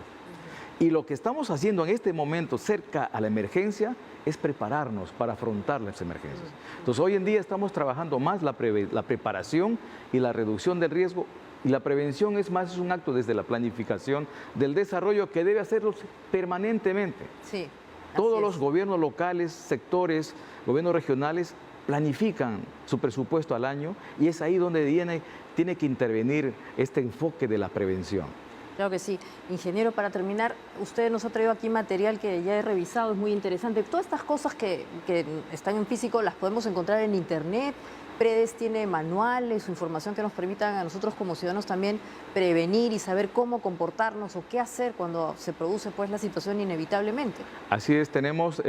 Speaker 3: Y lo que estamos haciendo en este momento cerca a la emergencia es prepararnos para afrontar las emergencias. Entonces hoy en día estamos trabajando más la preparación y la reducción del riesgo. Y la prevención es un acto desde la planificación del desarrollo que debe hacerlo permanentemente.
Speaker 1: Sí,
Speaker 3: Todos los gobiernos locales, sectores, gobiernos regionales planifican su presupuesto al año y es ahí donde tiene que intervenir este enfoque de la prevención.
Speaker 1: Claro que sí. Ingeniero, para terminar, usted nos ha traído aquí material que ya he revisado, es muy interesante. Todas estas cosas que están en físico las podemos encontrar en internet. Predes tiene manuales, información que nos permitan a nosotros como ciudadanos también prevenir y saber cómo comportarnos o qué hacer cuando se produce pues la situación inevitablemente.
Speaker 3: Así es, tenemos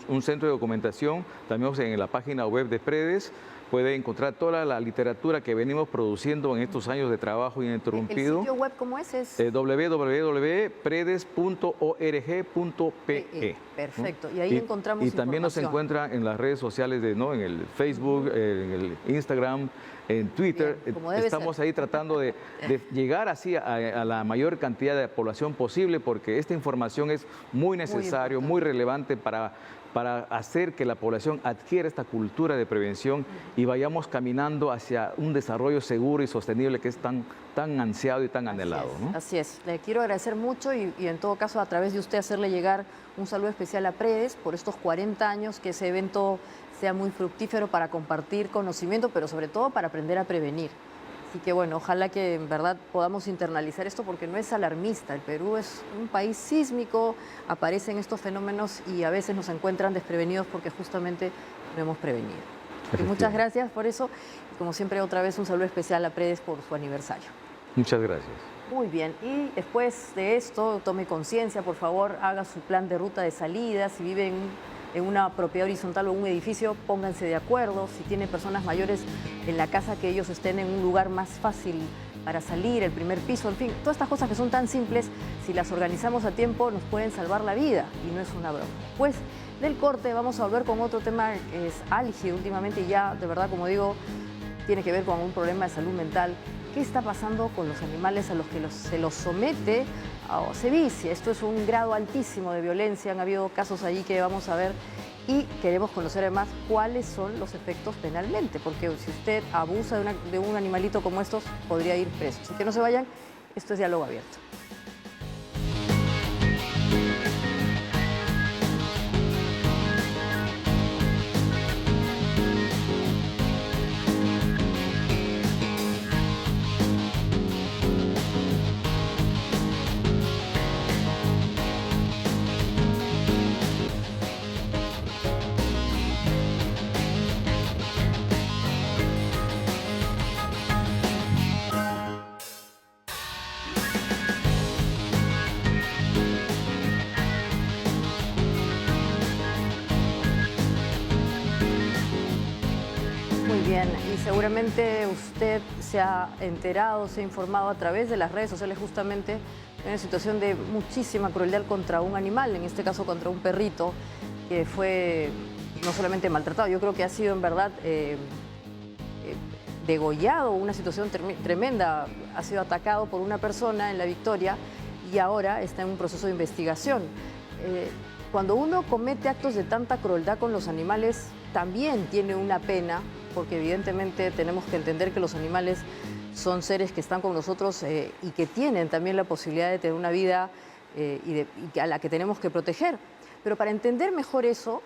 Speaker 3: un centro de documentación, también en la página web de Predes. Puede encontrar toda la literatura que venimos produciendo en estos años de trabajo ininterrumpido.
Speaker 1: ¿El sitio web cómo es?
Speaker 3: www.predes.org.pe.
Speaker 1: Perfecto, y ahí encontramos
Speaker 3: Y también nos
Speaker 1: información.
Speaker 3: encuentra en las redes sociales, en el Facebook, en el Instagram, en Twitter.
Speaker 1: Bien, como debe
Speaker 3: Estamos
Speaker 1: ser.
Speaker 3: ahí tratando de llegar así a la mayor cantidad de población posible, porque esta información es muy necesaria, muy relevante para hacer que la población adquiera esta cultura de prevención y vayamos caminando hacia un desarrollo seguro y sostenible que es tan ansiado y tan anhelado, ¿no?
Speaker 1: Así es. Le quiero agradecer mucho y en todo caso a través de usted hacerle llegar un saludo especial a Predes por estos 40 años, que ese evento sea muy fructífero para compartir conocimiento, pero sobre todo para aprender a prevenir. Así que bueno, ojalá que en verdad podamos internalizar esto porque no es alarmista. El Perú es un país sísmico, aparecen estos fenómenos y a veces nos encuentran desprevenidos porque justamente no hemos prevenido. Y muchas gracias por eso y como siempre otra vez un saludo especial a Predes por su aniversario.
Speaker 3: Muchas gracias.
Speaker 1: Muy bien, y después de esto tome conciencia, por favor, haga su plan de ruta de salida. Si vive en una propiedad horizontal o un edificio, pónganse de acuerdo. Si tiene personas mayores en la casa, que ellos estén en un lugar más fácil para salir, el primer piso, en fin, todas estas cosas que son tan simples, si las organizamos a tiempo, nos pueden salvar la vida y no es una broma. Pues del corte vamos a volver con otro tema que es álgido últimamente y ya, de verdad, como digo, tiene que ver con un problema de salud mental. ¿Qué está pasando con los animales a los que se los somete o se vicia? Esto es un grado altísimo de violencia, han habido casos allí que vamos a ver y queremos conocer además cuáles son los efectos penalmente, porque si usted abusa de un animalito como estos, podría ir preso. Así que no se vayan, esto es Diálogo Abierto. Y seguramente usted se ha enterado, se ha informado a través de las redes sociales justamente en una situación de muchísima crueldad contra un animal, en este caso contra un perrito que fue no solamente maltratado, yo creo que ha sido en verdad degollado, una situación tremenda, ha sido atacado por una persona en La Victoria y ahora está en un proceso de investigación. Cuando uno comete actos de tanta crueldad con los animales, también tiene una pena, porque evidentemente tenemos que entender que los animales son seres que están con nosotros y que tienen también la posibilidad de tener una vida y a la que tenemos que proteger. Pero para entender mejor eso,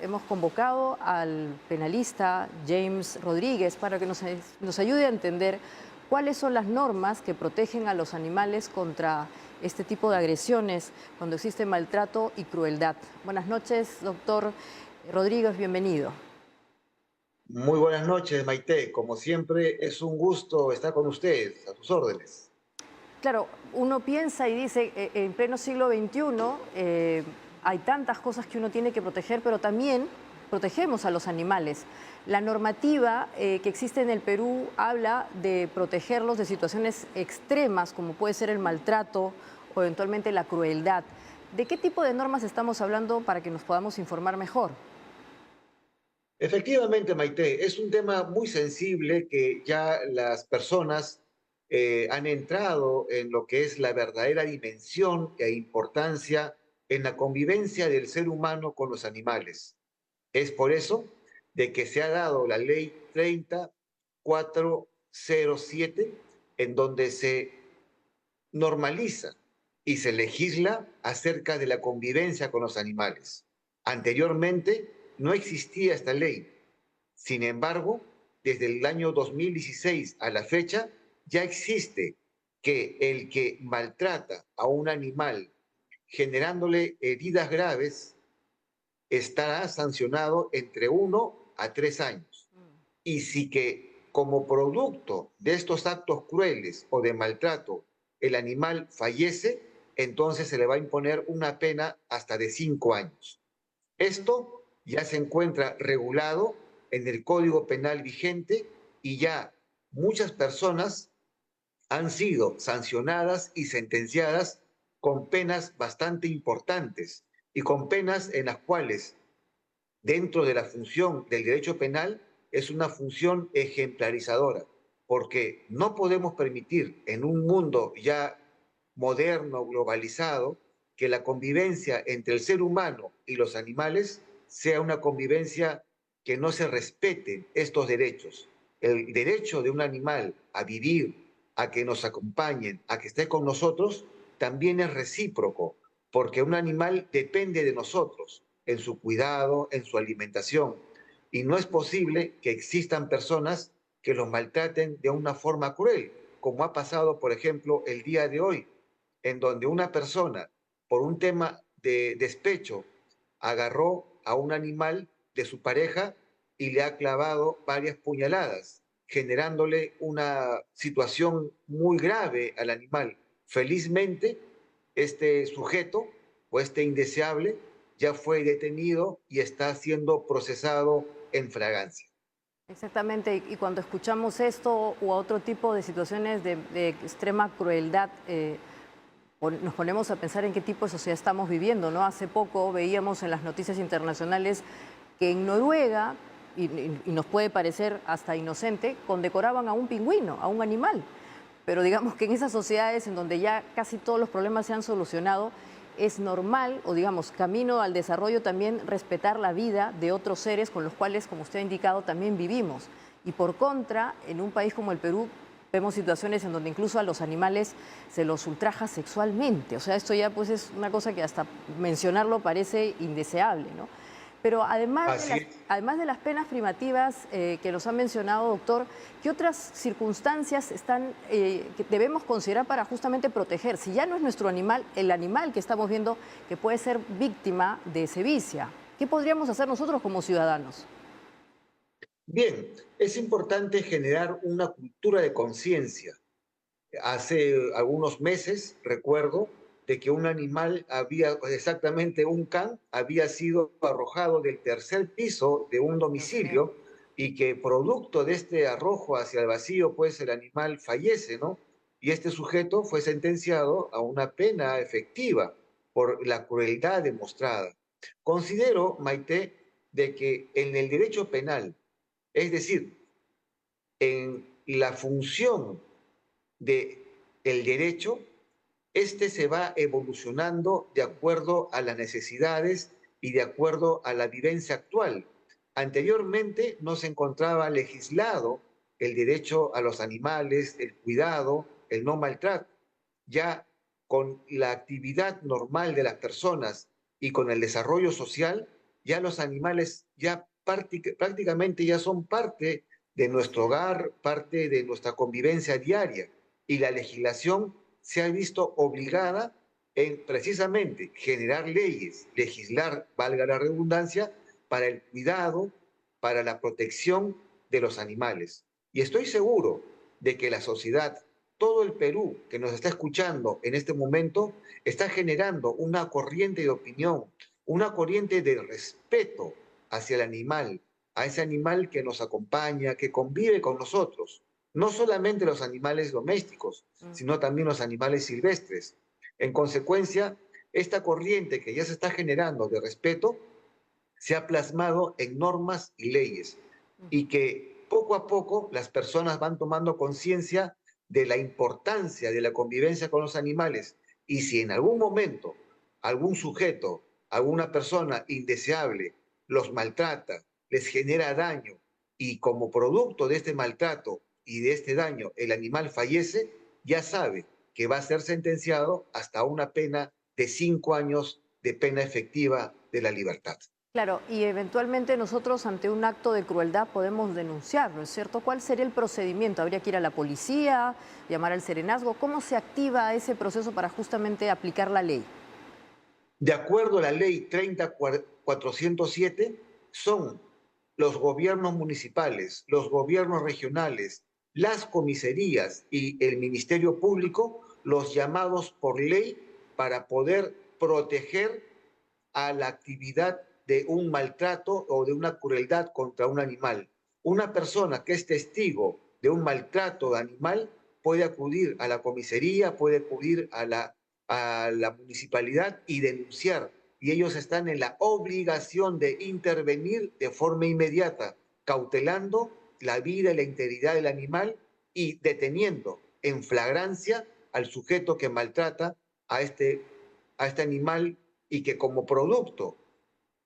Speaker 1: hemos convocado al penalista James Rodríguez para que nos ayude a entender cuáles son las normas que protegen a los animales contra este tipo de agresiones cuando existe maltrato y crueldad. Buenas noches, doctor Rodríguez, bienvenido.
Speaker 4: Muy buenas noches, Maite. Como siempre, es un gusto estar con ustedes, a sus órdenes.
Speaker 1: Claro, uno piensa y dice, en pleno siglo XXI hay tantas cosas que uno tiene que proteger, pero también protegemos a los animales. La normativa que existe en el Perú habla de protegerlos de situaciones extremas, como puede ser el maltrato o eventualmente la crueldad. ¿De qué tipo de normas estamos hablando para que nos podamos informar mejor?
Speaker 4: Efectivamente, Maite, es un tema muy sensible que ya las personas han entrado en lo que es la verdadera dimensión e importancia en la convivencia del ser humano con los animales. Es por eso de que se ha dado la ley 30407, en donde se normaliza y se legisla acerca de la convivencia con los animales. Anteriormente no existía esta ley. Sin embargo, desde el año 2016 a la fecha, ya existe que el que maltrata a un animal generándole heridas graves estará sancionado entre 1 a 3 años. Y si que como producto de estos actos crueles o de maltrato el animal fallece, entonces se le va a imponer una pena hasta de 5 años. Esto ya se encuentra regulado en el Código Penal vigente y ya muchas personas han sido sancionadas y sentenciadas con penas bastante importantes y con penas en las cuales dentro de la función del derecho penal es una función ejemplarizadora, porque no podemos permitir en un mundo ya moderno, globalizado, que la convivencia entre el ser humano y los animales sea una convivencia que no se respeten estos derechos. El derecho de un animal a vivir, a que nos acompañen, a que esté con nosotros, también es recíproco, porque un animal depende de nosotros en su cuidado, en su alimentación. Y no es posible que existan personas que los maltraten de una forma cruel, como ha pasado, por ejemplo, el día de hoy, en donde una persona, por un tema de despecho, agarró a un animal de su pareja y le ha clavado varias puñaladas, generándole una situación muy grave al animal. Felizmente, este sujeto o este indeseable ya fue detenido y está siendo procesado en fragancia.
Speaker 1: Exactamente, y cuando escuchamos esto u otro tipo de situaciones de extrema crueldad, nos ponemos a pensar en qué tipo de sociedad estamos viviendo, ¿no? Hace poco veíamos en las noticias internacionales que en Noruega, y nos puede parecer hasta inocente, condecoraban a un pingüino, a un animal. Pero digamos que en esas sociedades en donde ya casi todos los problemas se han solucionado, es normal, o digamos, camino al desarrollo también respetar la vida de otros seres con los cuales, como usted ha indicado, también vivimos. Y por contra, en un país como el Perú, vemos situaciones en donde incluso a los animales se los ultraja sexualmente. O sea, esto ya pues es una cosa que hasta mencionarlo parece indeseable, ¿no? Pero además además de las penas privativas que nos han mencionado, doctor, ¿qué otras circunstancias que debemos considerar para justamente proteger? Si ya no es nuestro animal, el animal que estamos viendo que puede ser víctima de sevicia, ¿qué podríamos hacer nosotros como ciudadanos?
Speaker 4: Bien, es importante generar una cultura de conciencia. Hace algunos meses, recuerdo, de que un animal exactamente un can, había sido arrojado del tercer piso de un domicilio y que producto de este arrojo hacia el vacío, pues el animal fallece, ¿no? Y este sujeto fue sentenciado a una pena efectiva por la crueldad demostrada. Considero, Maite, de que en el derecho penal, es decir, en la función del derecho, este se va evolucionando de acuerdo a las necesidades y de acuerdo a la vivencia actual. Anteriormente no se encontraba legislado el derecho a los animales, el cuidado, el no maltrato. Ya con la actividad normal de las personas y con el desarrollo social, ya los animales ya prácticamente ya son parte de nuestro hogar, parte de nuestra convivencia diaria. Y la legislación se ha visto obligada en precisamente generar leyes, legislar, valga la redundancia, para el cuidado, para la protección de los animales. Y estoy seguro de que la sociedad, todo el Perú que nos está escuchando en este momento, está generando una corriente de opinión, una corriente de respeto hacia el animal, a ese animal que nos acompaña, que convive con nosotros. No solamente los animales domésticos, sino también los animales silvestres. En consecuencia, esta corriente que ya se está generando de respeto se ha plasmado en normas y leyes y que poco a poco las personas van tomando conciencia de la importancia de la convivencia con los animales y si en algún momento algún sujeto, alguna persona indeseable los maltrata, les genera daño y como producto de este maltrato y de este daño el animal fallece, ya sabe que va a ser sentenciado hasta una pena de 5 años de pena efectiva de la libertad.
Speaker 1: Claro, y eventualmente nosotros ante un acto de crueldad podemos denunciarlo, ¿es cierto? ¿Cuál sería el procedimiento? ¿Habría que ir a la policía, llamar al serenazgo? ¿Cómo se activa ese proceso para justamente aplicar la ley?
Speaker 4: De acuerdo a la ley 30407, son los gobiernos municipales, los gobiernos regionales, las comisarías y el Ministerio Público los llamados por ley para poder proteger a la actividad de un maltrato o de una crueldad contra un animal. Una persona que es testigo de un maltrato de animal puede acudir a la comisaría, puede acudir a la municipalidad y denunciar. Y ellos están en la obligación de intervenir de forma inmediata, cautelando la vida y la integridad del animal y deteniendo en flagrancia al sujeto que maltrata a este animal y que como producto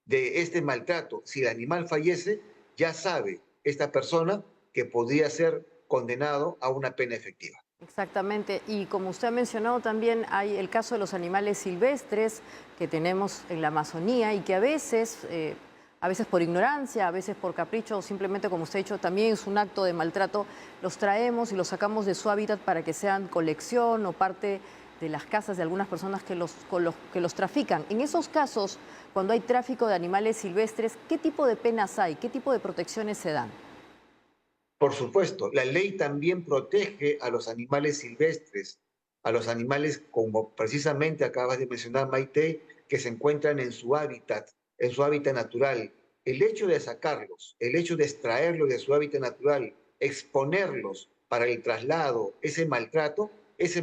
Speaker 4: de este maltrato, si el animal fallece, ya sabe esta persona que podría ser condenado a una pena efectiva.
Speaker 1: Exactamente, y como usted ha mencionado también hay el caso de los animales silvestres que tenemos en la Amazonía y que a veces por ignorancia, a veces por capricho o simplemente como usted ha dicho también es un acto de maltrato, los traemos y los sacamos de su hábitat para que sean colección o parte de las casas de algunas personas que los trafican. En esos casos, cuando hay tráfico de animales silvestres, ¿qué tipo de penas hay? ¿Qué tipo de protecciones se dan?
Speaker 4: Por supuesto, la ley también protege a los animales silvestres, a los animales como precisamente acabas de mencionar, Maite, que se encuentran en su hábitat natural. El hecho de sacarlos, el hecho de extraerlos de su hábitat natural, exponerlos para el traslado, ese maltrato es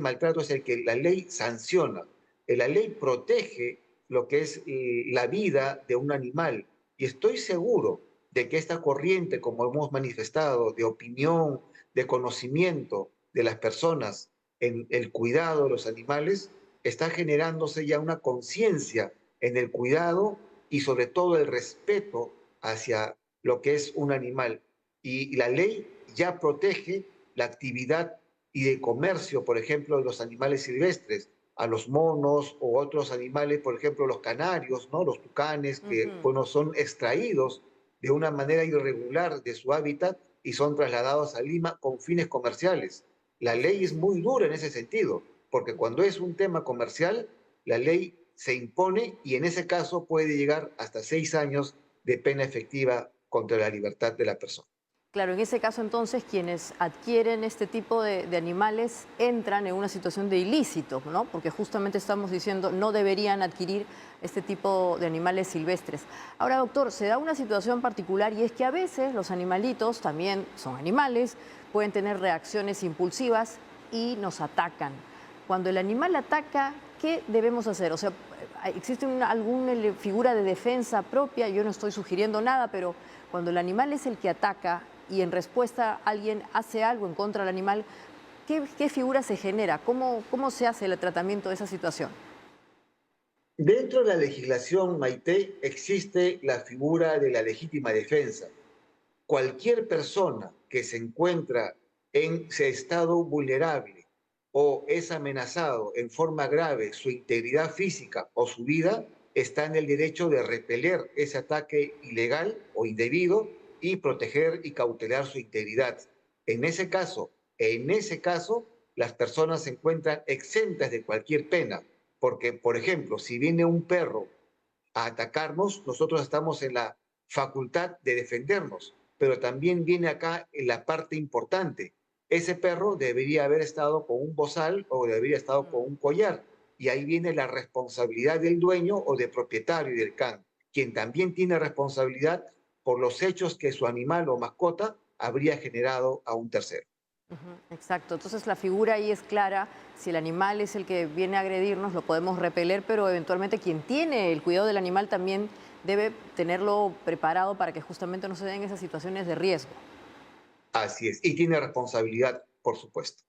Speaker 4: el que la ley sanciona. La ley protege lo que es la vida de un animal. Y estoy seguro de que esta corriente, como hemos manifestado, de opinión, de conocimiento de las personas en el cuidado de los animales, está generándose ya una conciencia en el cuidado y sobre todo el respeto hacia lo que es un animal. Y la ley ya protege la actividad y de comercio, por ejemplo, de los animales silvestres, a los monos o otros animales, por ejemplo, los canarios, ¿no? Los tucanes, que bueno, son extraídos de una manera irregular de su hábitat y son trasladados a Lima con fines comerciales. La ley es muy dura en ese sentido, porque cuando es un tema comercial, la ley se impone y en ese caso puede llegar hasta 6 años de pena efectiva contra la libertad de la persona.
Speaker 1: Claro, en ese caso entonces quienes adquieren este tipo de animales entran en una situación de ilícito, ¿no? Porque justamente estamos diciendo no deberían adquirir este tipo de animales silvestres. Ahora, doctor, se da una situación particular y es que a veces los animalitos también son animales, pueden tener reacciones impulsivas y nos atacan. Cuando el animal ataca, ¿qué debemos hacer? O sea, ¿existe alguna figura de defensa propia? Yo no estoy sugiriendo nada, pero cuando el animal es el que ataca y en respuesta alguien hace algo en contra del animal, ¿qué figura se genera? ¿Cómo se hace el tratamiento de esa situación?
Speaker 4: Dentro de la legislación, Maite, existe la figura de la legítima defensa. Cualquier persona que se encuentra en ese estado vulnerable o es amenazado en forma grave su integridad física o su vida, está en el derecho de repeler ese ataque ilegal o indebido y proteger y cautelar su integridad. En ese caso, las personas se encuentran exentas de cualquier pena, porque, por ejemplo, si viene un perro a atacarnos, nosotros estamos en la facultad de defendernos, pero también viene acá en la parte importante. Ese perro debería haber estado con un bozal o debería haber estado con un collar, y ahí viene la responsabilidad del dueño o del propietario del can, quien también tiene responsabilidad por los hechos que su animal o mascota habría generado a un tercero.
Speaker 1: Exacto, entonces la figura ahí es clara, si el animal es el que viene a agredirnos lo podemos repeler, pero eventualmente quien tiene el cuidado del animal también debe tenerlo preparado para que justamente no se den esas situaciones de riesgo.
Speaker 4: Así es, y tiene responsabilidad, por supuesto.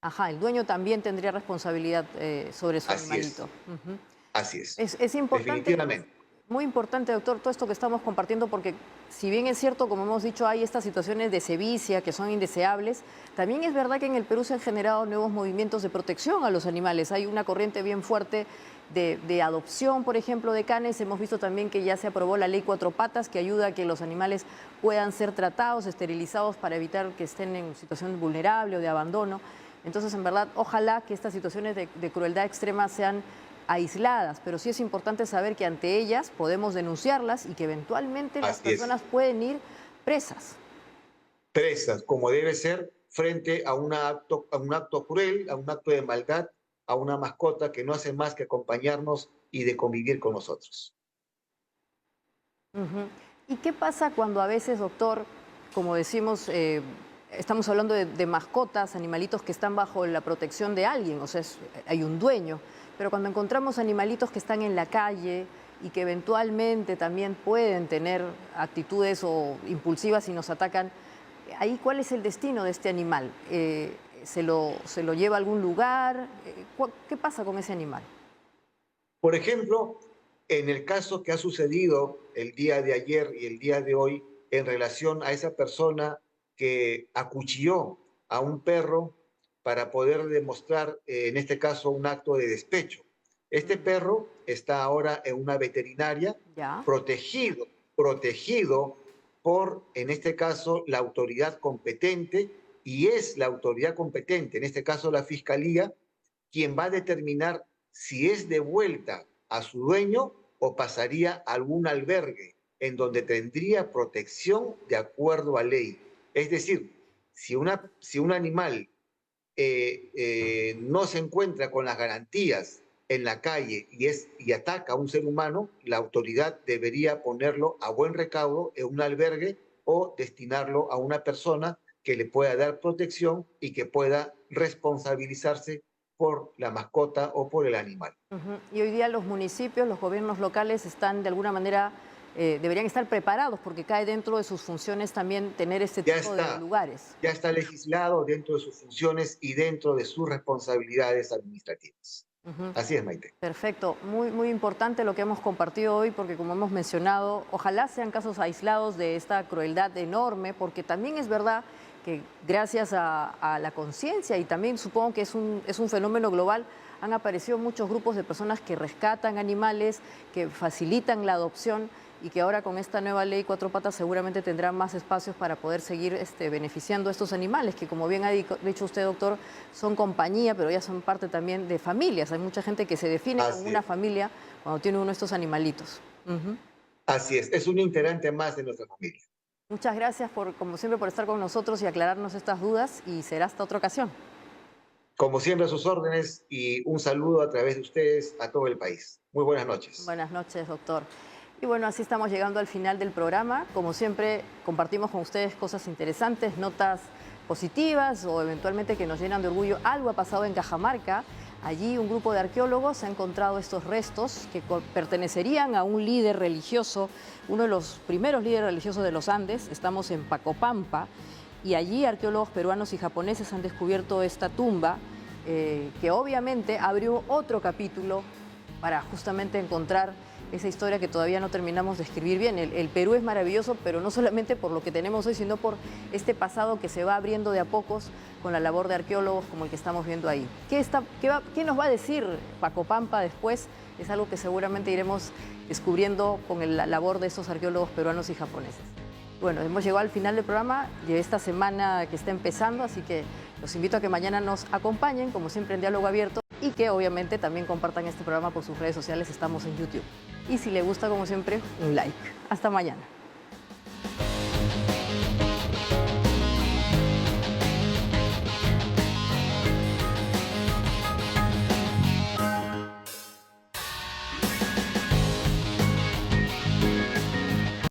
Speaker 1: Ajá, el dueño también tendría responsabilidad sobre su
Speaker 4: Así es,
Speaker 1: animalito.
Speaker 4: así es,
Speaker 1: Es importante,
Speaker 4: definitivamente.
Speaker 1: muy importante, doctor, todo esto que estamos compartiendo, porque si bien es cierto, como hemos dicho, hay estas situaciones de sevicia que son indeseables, también es verdad que en el Perú se han generado nuevos movimientos de protección a los animales. Hay una corriente bien fuerte de adopción, por ejemplo, de canes. Hemos visto también que ya se aprobó la ley Cuatro Patas, que ayuda a que los animales puedan ser tratados, esterilizados para evitar que estén en situación vulnerable o de abandono. Entonces, en verdad, ojalá que estas situaciones de crueldad extrema sean aisladas, pero sí es importante saber que ante ellas podemos denunciarlas y que eventualmente las personas pueden ir presas.
Speaker 4: Presas, como debe ser, frente a un acto cruel, a un acto de maldad, a una mascota que no hace más que acompañarnos y de convivir con nosotros.
Speaker 1: ¿Y qué pasa cuando a veces, doctor, como decimos, estamos hablando de mascotas, animalitos que están bajo la protección de alguien, o sea, hay un dueño, pero cuando encontramos animalitos que están en la calle y que eventualmente también pueden tener actitudes o impulsivas y nos atacan, ahí ¿cuál es el destino de este animal? ¿Se lo lleva a algún lugar? ¿Qué pasa con ese animal?
Speaker 4: Por ejemplo, en el caso que ha sucedido el día de ayer y el día de hoy en relación a esa persona que acuchilló a un perro para poder demostrar, en este caso, un acto de despecho. Este perro está ahora en una veterinaria, protegido por, en este caso, la autoridad competente, y es la autoridad competente, en este caso la Fiscalía, quien va a determinar si es de vuelta a su dueño o pasaría a algún albergue en donde tendría protección de acuerdo a ley. Es decir, si un animal no se encuentra con las garantías en la calle y ataca a un ser humano, la autoridad debería ponerlo a buen recaudo en un albergue o destinarlo a una persona que le pueda dar protección y que pueda responsabilizarse por la mascota o por el animal.
Speaker 1: Y hoy día los municipios, los gobiernos locales están de alguna manera, deberían estar preparados porque cae dentro de sus funciones también tener este tipo de lugares.
Speaker 4: Ya está legislado dentro de sus funciones y dentro de sus responsabilidades administrativas. Así es, Maite.
Speaker 1: Perfecto, muy, muy importante lo que hemos compartido hoy porque como hemos mencionado, ojalá sean casos aislados de esta crueldad enorme, porque también es verdad que gracias a la conciencia y también supongo que es un fenómeno global, han aparecido muchos grupos de personas que rescatan animales, que facilitan la adopción y que ahora con esta nueva ley Cuatro Patas seguramente tendrán más espacios para poder seguir beneficiando a estos animales, que como bien ha dicho usted, doctor, son compañía, pero ya son parte también de familias. Hay mucha gente que se define como una familia cuando tiene uno de estos animalitos.
Speaker 4: Así es un integrante más de nuestra familia.
Speaker 1: Muchas gracias, como siempre, por estar con nosotros y aclararnos estas dudas, y será hasta otra ocasión.
Speaker 4: Como siempre, a sus órdenes, y un saludo a través de ustedes a todo el país. Muy buenas noches.
Speaker 1: Buenas noches, doctor. Y bueno, así estamos llegando al final del programa. Como siempre, compartimos con ustedes cosas interesantes, notas positivas o eventualmente que nos llenan de orgullo. Algo ha pasado en Cajamarca. Allí un grupo de arqueólogos ha encontrado estos restos que pertenecerían a un líder religioso, uno de los primeros líderes religiosos de los Andes. Estamos en Pacopampa y allí arqueólogos peruanos y japoneses han descubierto esta tumba que obviamente abrió otro capítulo para justamente encontrar esa historia que todavía no terminamos de escribir bien. El Perú es maravilloso, pero no solamente por lo que tenemos hoy, sino por este pasado que se va abriendo de a pocos con la labor de arqueólogos como el que estamos viendo ahí. ¿Qué nos va a decir Pacopampa después? Es algo que seguramente iremos descubriendo con la labor de estos arqueólogos peruanos y japoneses. Bueno, hemos llegado al final del programa de esta semana que está empezando, así que los invito a que mañana nos acompañen, como siempre en Diálogo Abierto, y que obviamente también compartan este programa por sus redes sociales, estamos en YouTube. Y si le gusta, como siempre, un like. Hasta mañana.